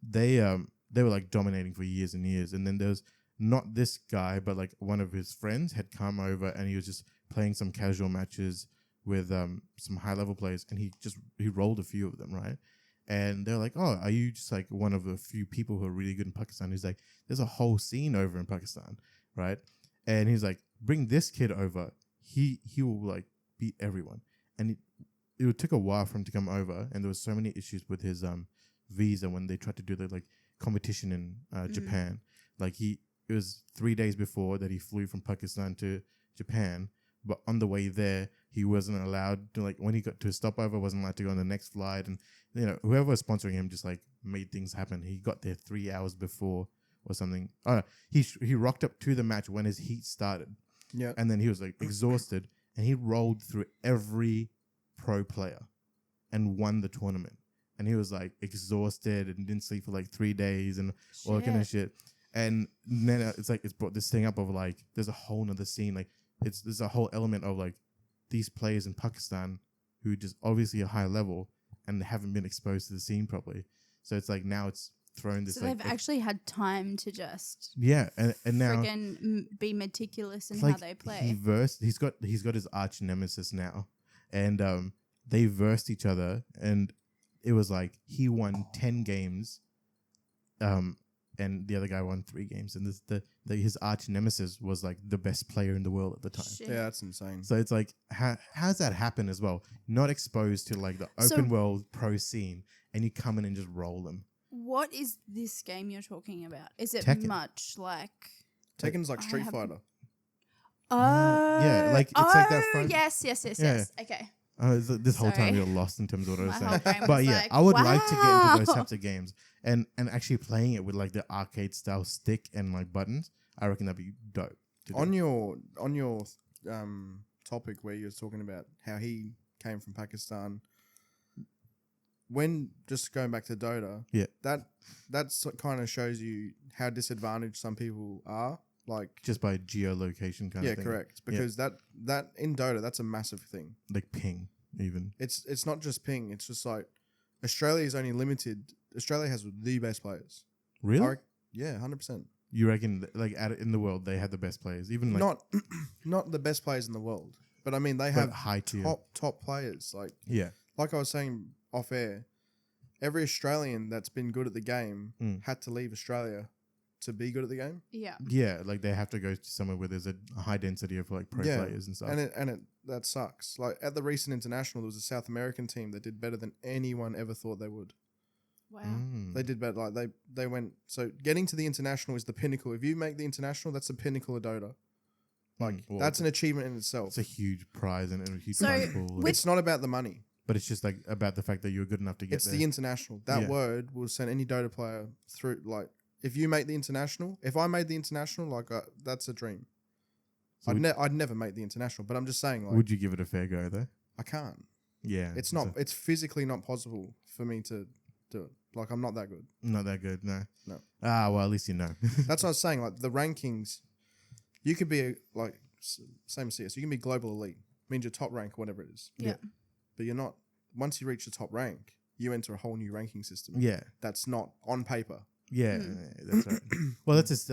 they were like dominating for years and years. And then there's not this guy, but like one of his friends had come over and he was just playing some casual matches with some high level players, and he rolled a few of them, right? And they're like, "Oh, are you just like one of the few people who are really good in Pakistan?" He's like, "There's a whole scene over in Pakistan, right?" And he's like, "Bring this kid over. He will like beat everyone." And it took a while for him to come over, and there was so many issues with his visa when they tried to do the like competition in Japan. Like it was 3 days before that he flew from Pakistan to Japan, but on the way there he wasn't allowed to, like, when he got to a stopover, wasn't allowed to go on the next flight, and you know, whoever was sponsoring him just like made things happen. He got there 3 hours before or something. Oh, he rocked up to the match when his heat started. Yeah. And then he was like exhausted, and he rolled through every pro player and won the tournament. And he was like exhausted and didn't sleep for like 3 days and all that kind of shit. And then it's brought this thing up of like, there's a whole nother scene. Like there's a whole element of like these players in Pakistan who just obviously are high level and haven't been exposed to the scene properly. So it's like now it's thrown this. So they've actually had time to just and now friggin' be meticulous in like how they play. He's got his arch nemesis now, and they versed each other, and it was like he won 10 games, and the other guy won 3 games, and his arch nemesis was like the best player in the world at the time. Shit. Yeah, that's insane. So it's like, how's that happen as well? Not exposed to like the open world pro scene, and you come in and just roll them. What is this game you're talking about? Is it Tekken. much like Tekken's like Street Fighter. Yeah, like it's like that front. Yes. Yeah. Okay. This whole time Sorry. you're lost in terms of what I was My whole saying. brain But was yeah, like, I would like to get into those wow. types of games and actually playing it with like the arcade style stick and like buttons. I reckon that'd be dope. On your topic where you were talking about how he came from Pakistan, when just going back to Dota, Yeah. that's kind of shows you how disadvantaged some people are. Like Just by geolocation kind yeah, of thing. correct. Because that in Dota, that's a massive thing. Like ping even. It's not just ping. It's just like Australia is only limited. Australia has the best players. Really? Yeah, 100%. You reckon like in the world they have the best players? Even like Not the best players in the world, but I mean they have high tier. top players. Yeah. Like I was saying off air, every Australian that's been good at the game had to leave Australia to be good at the game. Yeah. Yeah, like they have to go to somewhere where there's a high density of like pro players and stuff. And that sucks. Like at the recent international, there was a South American team that did better than anyone ever thought they would. Wow. They did better. Like they went. So getting to the international is the pinnacle. If you make the international, that's the pinnacle of Dota. Like Well, that's an achievement in itself. It's a huge prize and a huge So, prize pool. It's not about the money. But it's just like about the fact that you're good enough to get It's there. the international. That Yeah. word will send any Dota player through. Like if you make the international, if I made the international, like that's a dream. So I'd never make the international, but I'm just saying, like, would you give it a fair go though? I can't. Yeah. It's not. It's physically not possible for me to do it. Like I'm not that good. Not that good, no. No. Ah, well, at least you know. That's what I was saying. Like the rankings, you could be same as CS. You can be global elite. Means you're top rank, whatever it is. Yeah. But you're not. Once you reach the top rank, you enter a whole new ranking system. Yeah. That's not on paper. Yeah, that's right. Well, that's just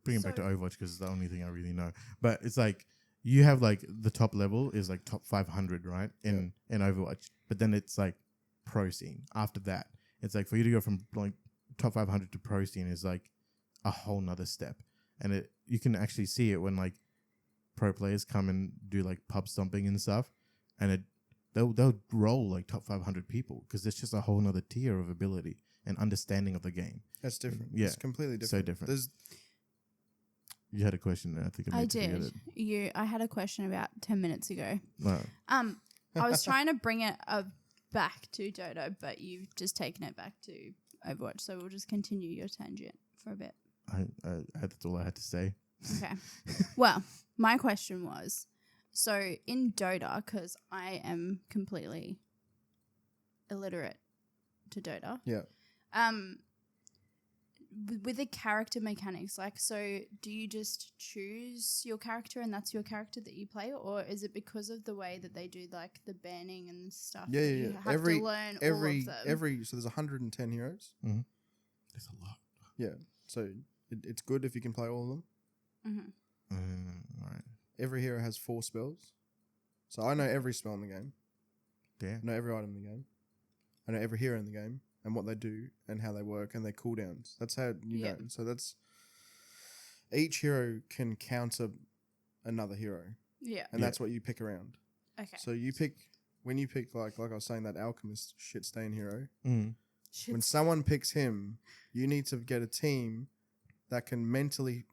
bring it back to Overwatch because it's the only thing I really know. But it's like you have like the top level is like top 500, right? In Overwatch, but then it's like pro scene. After that, it's like for you to go from like top 500 to pro scene is like a whole nother step, and you can actually see it when like pro players come and do like pub stomping and stuff, and they'll roll like top 500 people because it's just a whole nother tier of ability and understanding of the game. That's different. Yeah. It's completely different. So different. You had a question there. I think I did. I had a question about 10 minutes ago. No. I was trying to bring it back to Dota, but you've just taken it back to Overwatch. So we'll just continue your tangent for a bit. That's all I had to say. Okay. Well, my question was, so in Dota, because I am completely illiterate to Dota. Yeah. with the character mechanics, like, so do you just choose your character and that's your character that you play, or is it because of the way that they do like the banning and stuff? Yeah, that yeah, you yeah. have to learn all of them. So there's 110 heroes. Mm-hmm. That's a lot. Yeah, so it's good if you can play all of them. Mm-hmm. Right. Every hero has 4 spells, so I know every spell in the game. Yeah. I know every item in the game. I know every hero in the game and what they do and how they work and their cooldowns. That's how you know. So that's each hero can counter another hero. Yeah. And that's what you pick around. Okay. So when you pick like I was saying, that alchemist shit stain hero. Mm. When someone picks him, you need to get a team that can mentally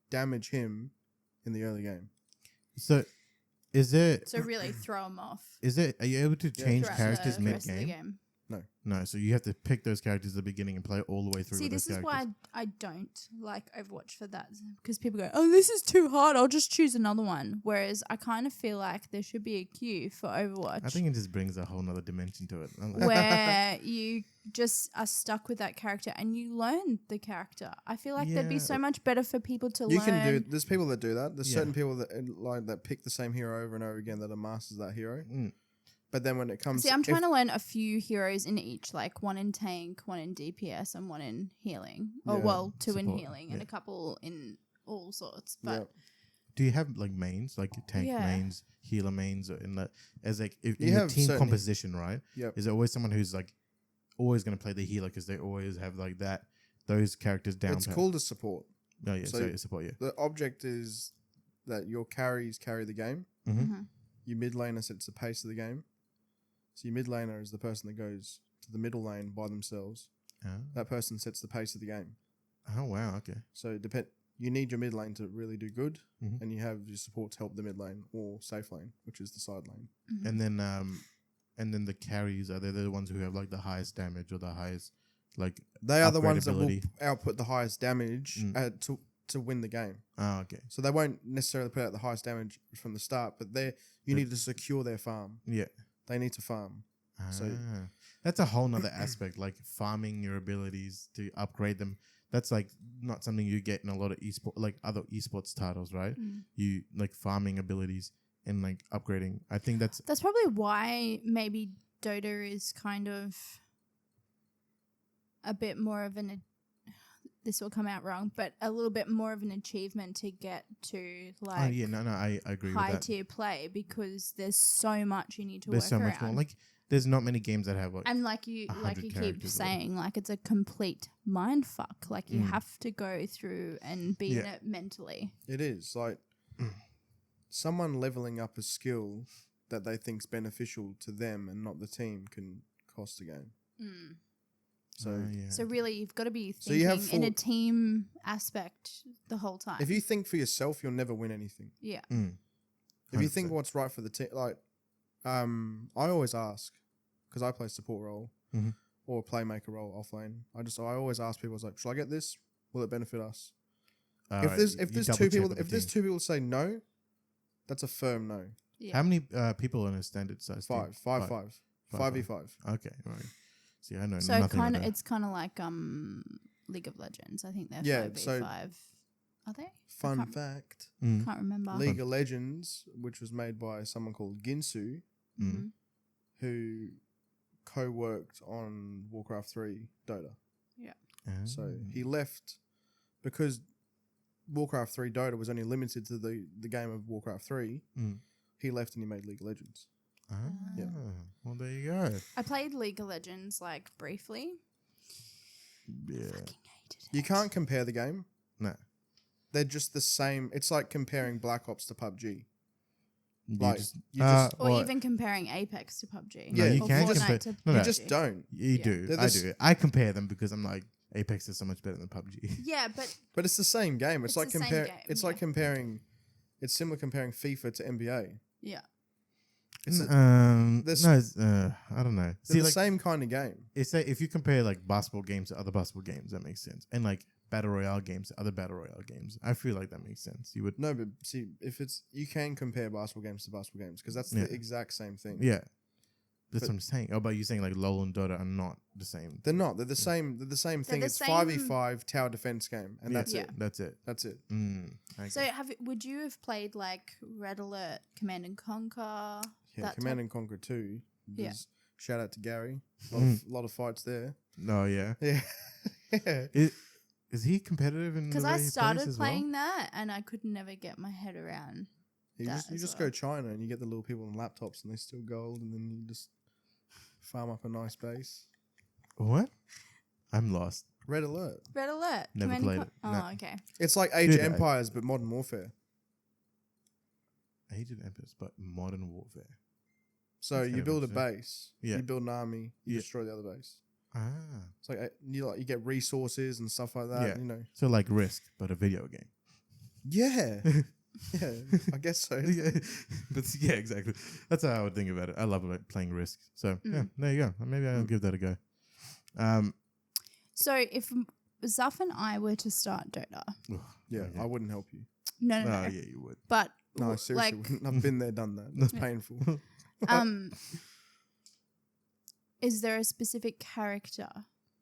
damage him in the early game. So is there? So really throw them off. Are you able to change throughout characters the mid rest of the game? game. No. So you have to pick those characters at the beginning and play all the way through. See, with this those is characters. why I don't like Overwatch for that, because people go, "Oh, this is too hard. I'll just choose another one." Whereas I kind of feel like there should be a queue for Overwatch. I think it just brings a whole nother dimension to it. Where you just are stuck with that character and you learn the character. I feel like that'd be so much better for people to You learn. can do. There's people that do that. There's certain people that pick the same hero over and over again that are masters of that hero. Mm. But then when it comes, See, I'm trying to learn a few heroes in each, like one in tank, one in DPS, and one in healing. Or two in Support, healing and a couple in all sorts. But Yeah. Do you have like mains, like tank mains, healer mains, or in that as like if You in the have team certainly- composition, right? Yep. Is there always someone who's like always going to play the healer because they always have like those characters down? It's called a support. Oh yeah, So so support. Yeah. The object is that your carries carry the game. Mm-hmm. Your mid laner sets the pace of the game. So your mid laner is the person that goes to the middle lane by themselves. That person sets the pace of the game. Oh wow. Okay. So you need your mid lane to really do good, Mhm. and you have your support to help the mid lane or safe lane, which is the side lane. And then the carries are they the ones who have like the highest damage or the highest like They are the ones that will upgradability? output the highest damage to win the game. Oh okay. So they won't necessarily put out the highest damage from the start, but you need to secure their farm. Yeah. They need to farm. So that's a whole nother aspect, like farming your abilities to upgrade them. That's like not something you get in a lot of like other esports titles, right? You like farming abilities and like upgrading. I think that's probably why maybe Dota is kind of a bit more of this will come out wrong, but a little bit more of an achievement to get to like I agree with high that. tier play, because there's so much you need to There's work so around. much more. Like there's not many games that have like And like you 100 keep characters or saying, like it's a complete mind fuck. Like you have to go through and be in it mentally. it is like someone leveling up a skill that they think's beneficial to them and not the team can cost a game. So So really, you've got to be So you have thinking in a team aspect the whole time. if you think for yourself, you'll never win anything. yeah. If you think 100%. what's right for the team, like I always ask because I play support role or playmaker role offlane. I always ask people, I was like, should I get this? Will it benefit us? If there's two people say no, that's a firm no. Yeah. How many people in a standard size team? 5v5. Okay, right. See, I know So nothing about that. it's kind of like League of Legends. I think they're 5v5. So Are they? Fun fact: Can't remember. League of Legends, which was made by someone called Ginsu, who co-worked on Warcraft 3 Dota. Yeah. So he left because Warcraft 3 Dota was only limited to the game of Warcraft 3. He left and he made League of Legends. Yeah. Well, there you go. I played League of Legends like briefly. Yeah. Fucking hated it. You can't compare the game. No. They're just the same. It's like comparing Black Ops to PUBG. Or even comparing Apex to PUBG. Yeah, you Or can't Fortnite compare. to No, You no. just don't. You do. I do. I compare them because I'm like Apex is so much better than PUBG. Yeah, but But it's the same game. It's It's like the same compare. game, It's yeah. like comparing. It's similar comparing FIFA to NBA. yeah. It's I don't know. They're See, the like, same kind of game. it's like if you compare like basketball games to other basketball games, that makes sense, and like battle royale games to other battle royale games, I feel like that makes sense. You would, No, but see, if it's you can compare basketball games to basketball games because that's Yeah. the exact same thing. yeah, That's what I'm saying. Oh, but you're saying like LoL and Dota are not the same. They're not. They're the same. They're the same thing. the It's same- 5v5 tower defense game, and that's Yeah. it. That's it. That's it. Okay. So would you have played like Red Alert, Command and Conquer? Yeah, that Command type- and Conquer 2. Yeah. Shout out to Gary. Lot of fights there. No, yeah. Yeah. Yeah. Is he competitive in the Because way I he plays started as playing that and I could never get my head around. You that just, as just well. go China and you get the little people on laptops and they steal gold and then you just farm up a nice base. well? What? I'm lost. Red Alert. Red Alert. Never Command played and it. Oh, No. okay. It's like Age Dude, of Empires but Modern Warfare. Age of Empires, but modern warfare. So That's you kind of build a interesting. base. Yeah. You build an army. You Yeah. destroy the other base. Ah. It's like you get resources and stuff like that. Yeah. You know. So like Risk, but a video game. Yeah. Yeah. I guess so. yeah. Yeah, exactly. That's how I would think about it. I love playing Risk. So yeah, there you go. Maybe I'll give that a go. So if Zuff and I were to start Dota, Yeah. Okay. I wouldn't help you. no, Oh yeah, you would. but No, I seriously like, wouldn't. I've been there, done that. That's painful. is there a specific character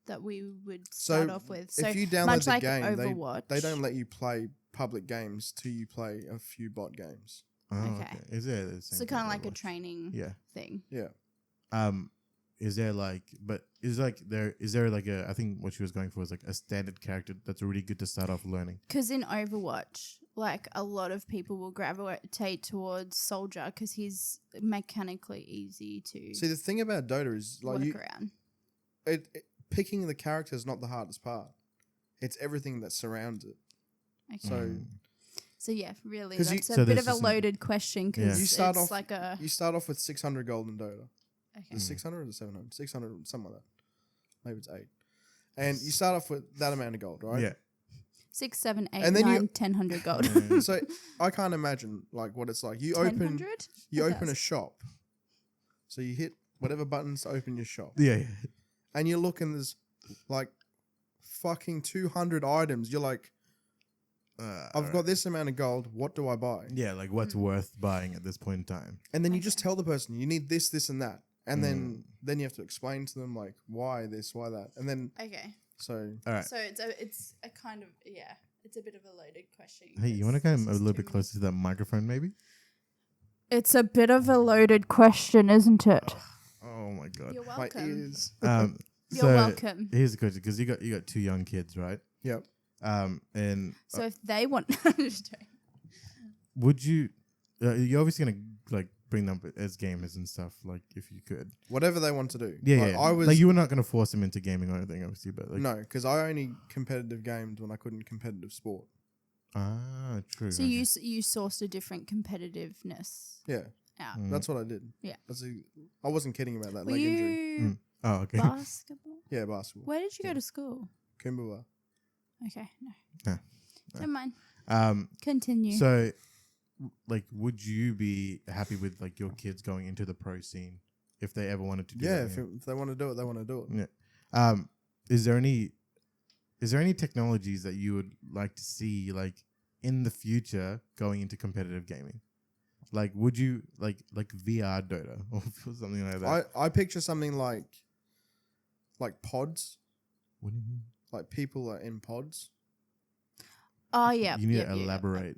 that we would So start off with? So if you download much the like game, Overwatch, they don't let you play public games till you play a few bot games. Oh, Okay. okay. Is there the same so kind of thing like a Overwatch? training Yeah. thing. Yeah. Is there like, but is there like a, I think what she was going for was like a standard character that's really good to start off learning. Because in Overwatch, like a lot of people will gravitate towards Soldier because he's mechanically easy to See, the thing about Dota is like work around. picking the character is not the hardest part. It's everything that surrounds it. Okay. So So yeah, really, 'Cause that's you- a So bit there's of a just loaded question because You it's start off- like a you start off with 600 gold in Dota. okay. The 600 or the 700? 600, something like that. Maybe it's 8. And you start off with that amount of gold, right? Yeah. 6, 7, 8, And then 9, 10 gold. Yeah. So I can't imagine like what it's like. You open 1000? you open a 1,000. shop. So you hit whatever buttons to open your shop. Yeah. And you look and there's like fucking 200 items. You're like, I've got this amount of gold. What do I buy? Yeah, like what's worth buying at this point in time? And then you just tell the person you need this, this, and that. And then you have to explain to them like why this, why that. And then Okay. so All right. So it's a kind of it's a bit of a loaded question. Hey, you want to come a little bit closer to that microphone, maybe? It's a bit of a loaded question, isn't it? Oh my god. You're my welcome. ears. You're so welcome. Here's the question, because you got 2 young kids, right? Yep. And So if they want, would you? You're obviously gonna like bring them up as gamers and stuff, like if you could. Whatever they want to do. Yeah, Like, yeah. I was like you were not gonna force them into gaming or anything, obviously, but like no, because I only competitive gamed when I couldn't competitive sport. true. so you sourced a different competitiveness Yeah, out. that's what I did. Yeah. I wasn't kidding about that Were leg injury. you Oh, okay. basketball? Yeah, basketball. Where did you go to school? Kumba. Okay, no. Yeah. Never mind. Um, Continue. so like, would you be happy with like your kids going into the pro scene if they ever wanted to do Yeah, that? if they want to do it, they want to do it. Yeah. Is there any technologies that you would like to see like in the future going into competitive gaming? Like, would you like VR Dota or something like that? I picture something like pods, What do you mean? like people are in pods. oh yeah. You need yep, to yep. elaborate.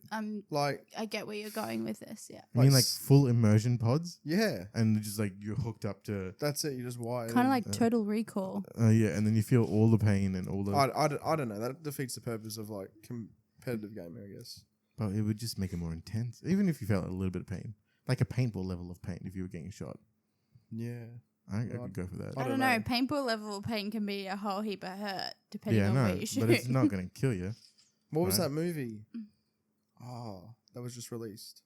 Like I get where you're going with this. Yeah. I mean, like like full immersion pods, yeah, and just like you're hooked up to. that's it. You just wire. Kind of like Total Recall. Yeah, and then you feel all the pain and all the. I don't know. That defeats the purpose of like competitive gaming, I guess. But it would just make it more intense, even if you felt a little bit of pain, like a paintball level of pain. If you were getting shot, Yeah. I Right. could go for that. I don't know. Paintball level pain can be a whole heap of hurt depending Yeah, on no, where you shoot. but it's not going to kill you. What was Right. that movie? Oh, that was just released.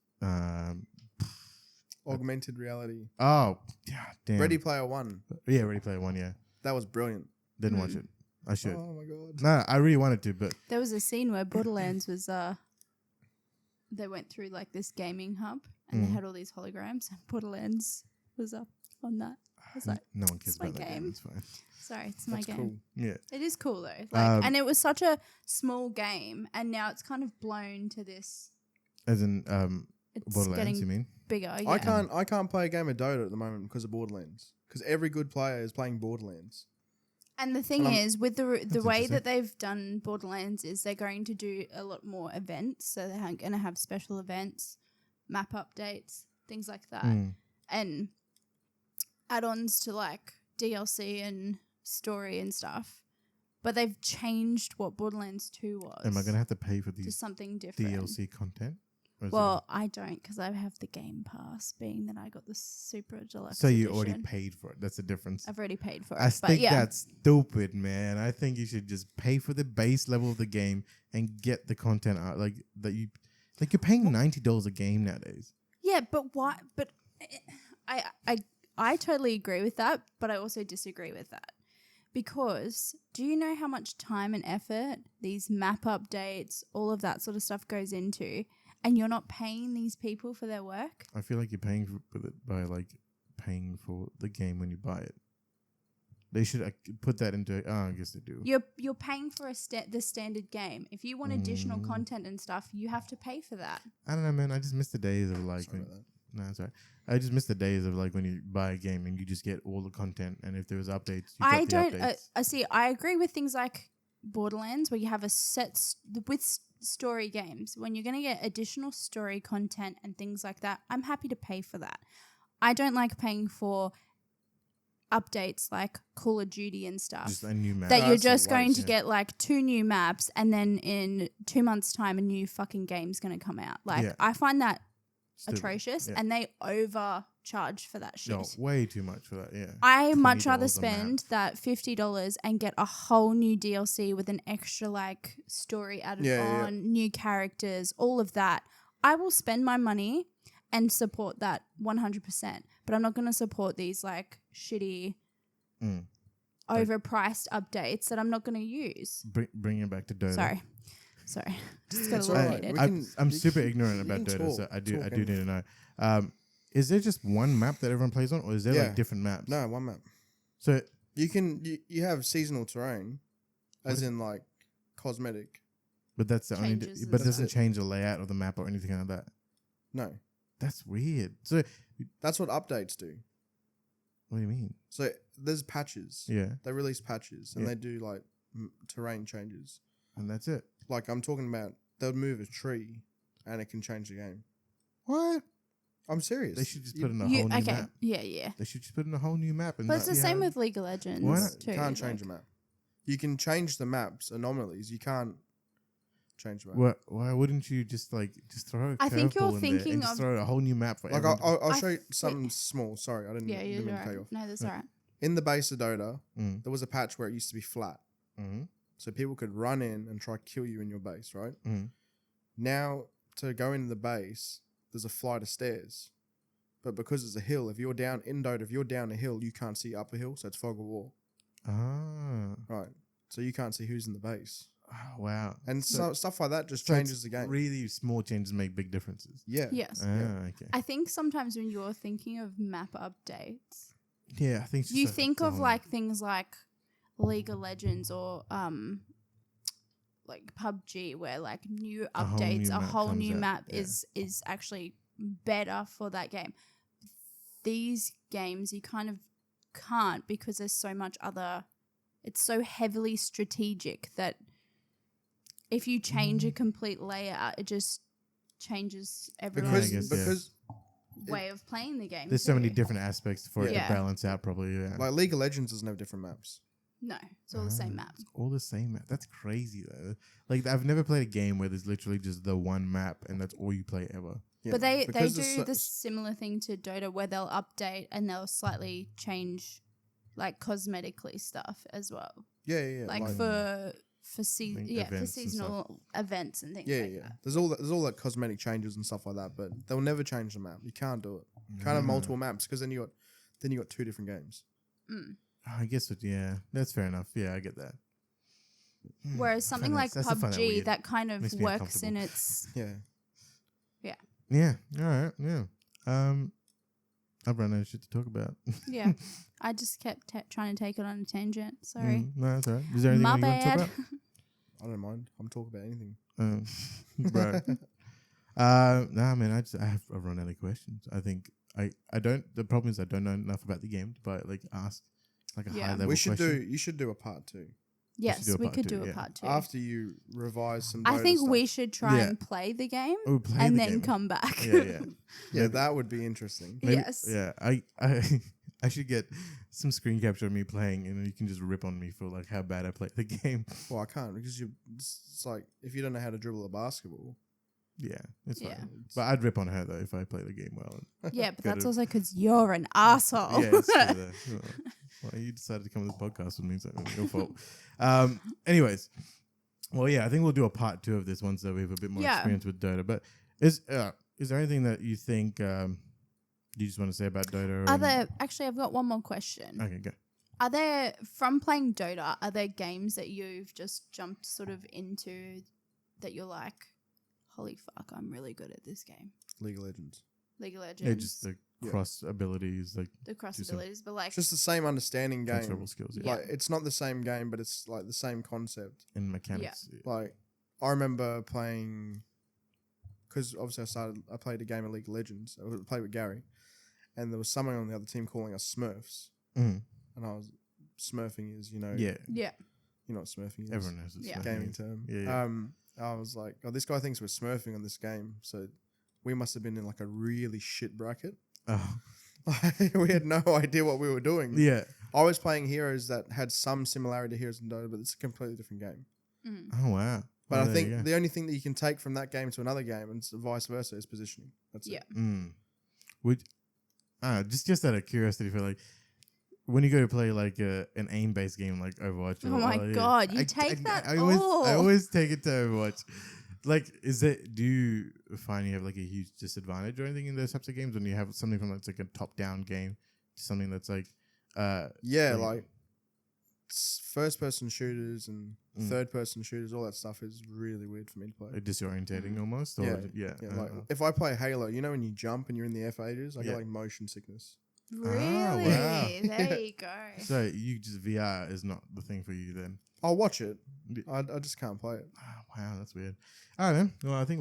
Augmented reality. Oh, yeah, damn. Ready Player One. Yeah, Ready Player One. Yeah, That was brilliant. didn't watch it. I should. Oh my god. No, I really wanted to, but There was a scene where Borderlands was they went through like this gaming hub and they had all these holograms and Borderlands was up on that. I was like, no one cares it's my about that game. game. It's fine. sorry, it's my That's game. cool. Yeah, It is cool though. Like and it was such a small game and now it's kind of blown to this as in it's Borderlands, you getting mean? bigger. Yeah. I can't play a game of Dota at the moment because of Borderlands. Because every good player is playing Borderlands. And the thing is, with the way interesting. that they've done Borderlands is they're going to do a lot more events. So they're going to have special events, map updates, things like that. And add-ons to like DLC and story and stuff. But they've changed what Borderlands 2 was. Am I going to have to pay for to these something different? DLC content? Well, I don't because I have the Game Pass, being that I got the Super Deluxe. So you edition. already paid for it. That's the difference. I've already paid for it. I but think yeah. that's stupid, man. I think you should just pay for the base level of the game and get the content out. Like that you, like you're paying $90 a game nowadays. Yeah, but why? But I totally agree with that, but I also disagree with that. Because do you know how much time and effort these map updates, all of that sort of stuff goes into, and you're not paying these people for their work? I feel like you're paying for it by like paying for the game when you buy it. They should put that into. I guess they do. You're paying for the standard game. If you want additional content and stuff, you have to pay for that. I don't know, man. I just miss the days of like. No, sorry. I just miss the days of like when you buy a game and you just get all the content, and if there was updates, you got the updates. I see. I agree with things like Borderlands, where you have a set with story games. When you're going to get additional story content and things like that, I'm happy to pay for that. I don't like paying for updates like Call of Duty and stuff. Just a new map. That you're just going to get like 2 new maps, and then in 2 months' time, a new fucking game's going to come out. Like I find that atrocious, and they overcharge for that shit. No, way too much for that. Yeah, I much rather spend that $50 and get a whole new DLC with an extra like story added on, new characters, all of that. I will spend my money and support that 100%. But I'm not going to support these like shitty, overpriced updates that I'm not going to use. Bring it back to Dota. Sorry. Just got to right. locate it. I'm super ignorant about Dota, so I do need to know. Is there just one map that everyone plays on, or is there like different maps? No, one map. So you have seasonal terrain, as in like cosmetic. But that's the only. But it doesn't change the layout of the map or anything like that. No, that's weird. So that's what updates do. What do you mean? So there's patches. Yeah, they release patches and they do like terrain changes, and that's it. Like I'm talking about, they'll move a tree, and it can change the game. What? I'm serious. They should just put in a whole new map. Yeah. They should just put in a whole new map. But it's the same with League of Legends too. You can't change a map. You can change the map's anomalies. You can't change the map. Why wouldn't you just throw a I think you're curveball thinking and just throw a whole new map for like everyone? I'll show you something small. Sorry, I didn't mean to cut you off. No, that's all right. In the base of Dota, there was a patch where it used to be flat. So people could run in and try to kill you in your base, right? Now, to go into the base, there's a flight of stairs. But because it's a hill, if you're down in Dota, if you're down a hill, you can't see up a hill, so it's fog of war. Ah. Right. So you can't see who's in the base. Oh, wow. And so stuff like that just changes the game. Really small changes make big differences. Yeah. Yes. Okay. I think sometimes when you're thinking of map updates, I think it's you think of like things like League of Legends or like PUBG, where like new updates, a whole new map is actually better for that game. These games you kind of can't, because there's so much other. It's so heavily strategic that if you change a complete layout, it just changes everyone's way of playing the game. There's so many different aspects for it to balance out, probably. Yeah. Like League of Legends doesn't have different maps. No, it's all the same map. It's all the same map. That's crazy though. Like I've never played a game where there's literally just the one map and that's all you play ever. Yeah, but they do the similar thing to Dota, where they'll update and they'll slightly change like cosmetically stuff as well. Yeah. Like for seasonal events and things like that. There's all that cosmetic changes and stuff like that, but they'll never change the map. You can't do it. You can't have multiple maps, because then you got 2 different games. I guess that's fair enough. Yeah, I get that. Whereas something like PUBG, that kind of works in its Yeah. All right. Yeah. I've run out of shit to talk about. Yeah. I just kept trying to take it on a tangent. Sorry. No, that's all right. Is there anything you want to talk about? I don't mind. I'm talking about anything. Right. Nah, man, I've run out of questions. I think I don't. The problem is I don't know enough about the game to like ask like a high level. You should do a part 2. Yes, we could do a part 2 after you revise some. I Dota think stuff. we should try and play the game and then come back. Yeah, that would be interesting. Maybe, yes. Yeah, I should get some screen capture of me playing, and then you can just rip on me for like how bad I play the game. Well, I can't because it's like if you don't know how to dribble a basketball. Yeah, it's Yeah. fine. But I'd rip on her though if I play the game well. Yeah, but that's also because you're an asshole. Yeah, it's true though. Well, you decided to come to the podcast with me, so it's your fault. Anyways, well, yeah, I think we'll do a part 2 of this once we have a bit more experience with Dota. But is there anything that you think you just want to say about Dota? Actually, I've got one more question. Okay, go. Are there, from playing Dota, are there games that you've just jumped sort of into that you're like, holy fuck, I'm really good at this game? League of Legends. League of Legends. Yeah, just the cross abilities, like the cross abilities, but like just the same understanding game. transferable skills. Yeah, Like it's not the same game, but it's like the same concept. and mechanics. Like I remember playing because obviously I played a game of League of Legends. I played with Gary, and there was someone on the other team calling us Smurfs, Mm. and I was Smurfing is yeah, you know what Smurfing is. Everyone knows it's Yeah. Gaming term. Yeah. I was like, oh, this guy thinks we're Smurfing on this game, so we must have been in like a really shit bracket. Oh, We had no idea what we were doing. yeah. I was playing heroes that had some similarity to heroes in Dota, but it's a completely different game. Oh wow. But Oh, I there you think go. the only thing that you can take from that game to another game, and vice versa, is positioning. That's Yeah. it. Would just out of curiosity, for like when you go to play like an aim-based game like Overwatch. Oh my God, you take that I all. always take it to Overwatch. Like, do you find you have like a huge disadvantage or anything in those types of games when you have something from like a top-down game to something that's like, like first-person shooters and third-person shooters, all that stuff is really weird for me to play. disorientating almost? Or Yeah, like if I play Halo, you know when you jump and you're in the air for ages, I get like motion sickness. Really? wow. There you go. So you just VR is not the thing for you then? I'll watch it. I just can't play it. Oh, wow, that's weird. All right, then. Well, I think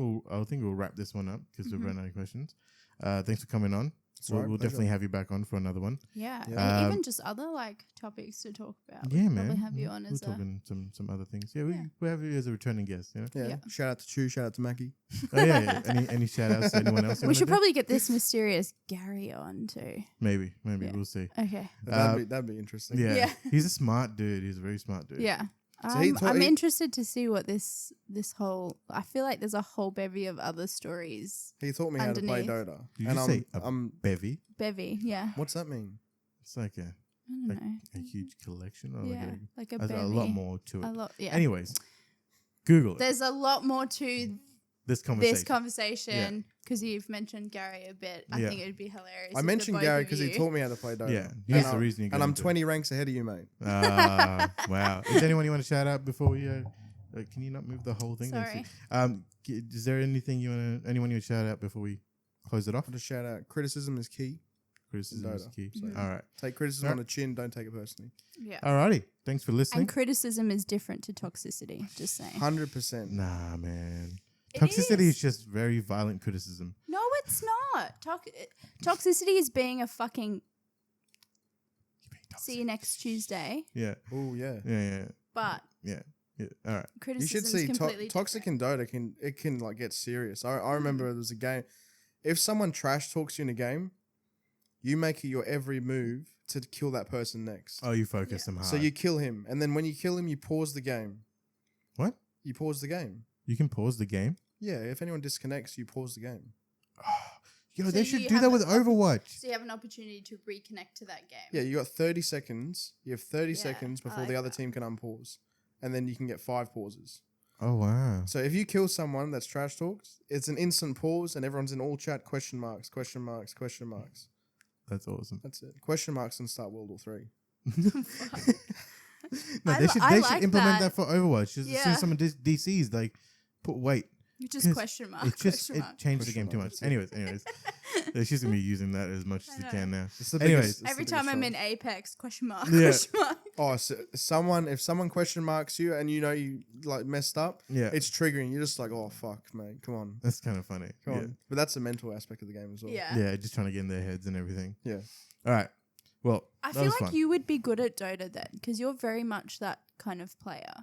we'll wrap this one up because we've run out of questions. Thanks for coming on. We'll definitely have you back on for another one. Yeah. Yeah. Even just other like topics to talk about. Yeah, We'll man. probably have you on as We're a talking some other things. Yeah, we'll have you as a returning guest. You know? Yeah. Shout out to Chew. Shout out to Mackie. Oh yeah. Any shout outs to anyone else? We should probably get this mysterious Gary on too. Maybe Yeah. we'll see. Okay. That'd be interesting. Yeah. Yeah. He's a smart dude. He's a very smart dude. Yeah. So he I'm interested to see what this whole. I feel like there's a whole bevy of other stories. He taught me how to play Underneath. Dota. Did and you say a bevy? Bevy, yeah. what's that mean? It's like I don't know. a huge collection or Yeah, like a there's bevy. a lot more to it. A lot, yeah. Anyways, Google it. There's a lot more to This conversation. this conversation because you've mentioned Gary a bit. I think it would be hilarious. I if mentioned the both Gary of because he you- taught me how to play Dota. Yeah, he's the I'm- reason you got And I'm into it. 20 ranks ahead of you, mate. Wow. Is there anyone you want to shout out before we? Can you not move the whole thing? Sorry. Is there anything anyone you would shout out before we close it off? I'll just shout out. Criticism is key. Criticism is Dota. key. Mhm. All right. Take criticism on the chin. Don't take it personally. Yeah. Alrighty. Thanks for listening. And criticism is different to toxicity. Just saying. 100%. Nah, man. It Toxicity is. is just very violent criticism. No, it's not. Toxicity is being a fucking. See you next Tuesday. Yeah. Oh yeah. Yeah. But Yeah. All right. You criticism should is see completely toxic in Dota can like get serious. I remember there was a game. If someone trash talks you in a game, you make it your every move to kill that person next. Oh, you focus them hard. So you kill him, and then when you kill him, you pause the game. What? You pause the game. You can pause the game. Yeah, if anyone disconnects, you pause the game. Yo, So they you should do have that with an Overwatch. So you have an opportunity to reconnect to that game. Yeah, you got 30 seconds. You have 30 Yeah, seconds I before like the other that. team can unpause, and then you can get 5 pauses. Oh wow. So if you kill someone that's trash talked, it's an instant pause, and everyone's in all chat question marks, question marks, question marks. That's awesome. That's it. Question marks and start World War 3. No, I they li- should I they like should implement that. that for Overwatch. As soon Yeah. as someone DCs, like put wait. Just Yes, question mark. It just question it mark. changes the Question game too mark, much. that's it. Anyways, they're just gonna be using that as much I as they know. can now. It's the Anyways. biggest- it's Every the time biggest I'm show. in Apex, question mark. Yeah. Question mark. Oh, so if someone question marks you and you know you like messed up, Yeah. it's triggering. You're just like, oh fuck, mate, come on, That's kind of funny. come on. But that's the mental aspect of the game as well. Yeah. Yeah, just trying to get in their heads and everything. Yeah. All right. Well, I that feel was like fun. you would be good at Dota then, because you're very much that kind of player.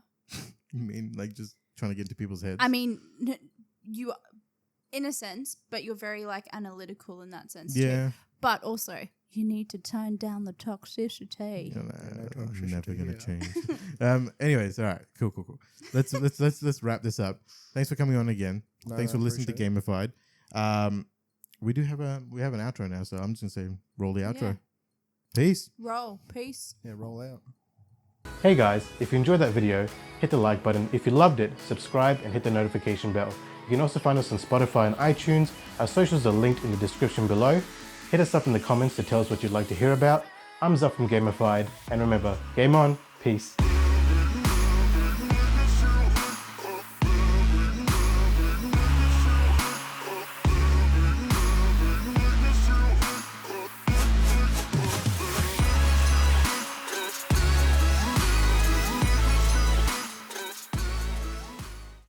You mean like just trying to get into people's heads? I mean, you, in a sense, but you're very like analytical in that sense yeah. too. But also, you need to tone down the toxicity. No, no, I'm never gonna yeah. change. Anyways, all right, cool. Let's wrap this up. Thanks for coming on again. Thanks for listening to Gamified. We have an outro now, so I'm just gonna say roll the outro. Yeah. Peace. Roll. Peace. Yeah, roll out. Hey guys, if you enjoyed that video, hit the like button. If you loved it, subscribe and hit the notification bell. You can also find us on Spotify and iTunes. Our socials are linked in the description below. Hit us up in the comments to tell us what you'd like to hear about. I'm Zuff from Gamified, and remember, game on, peace.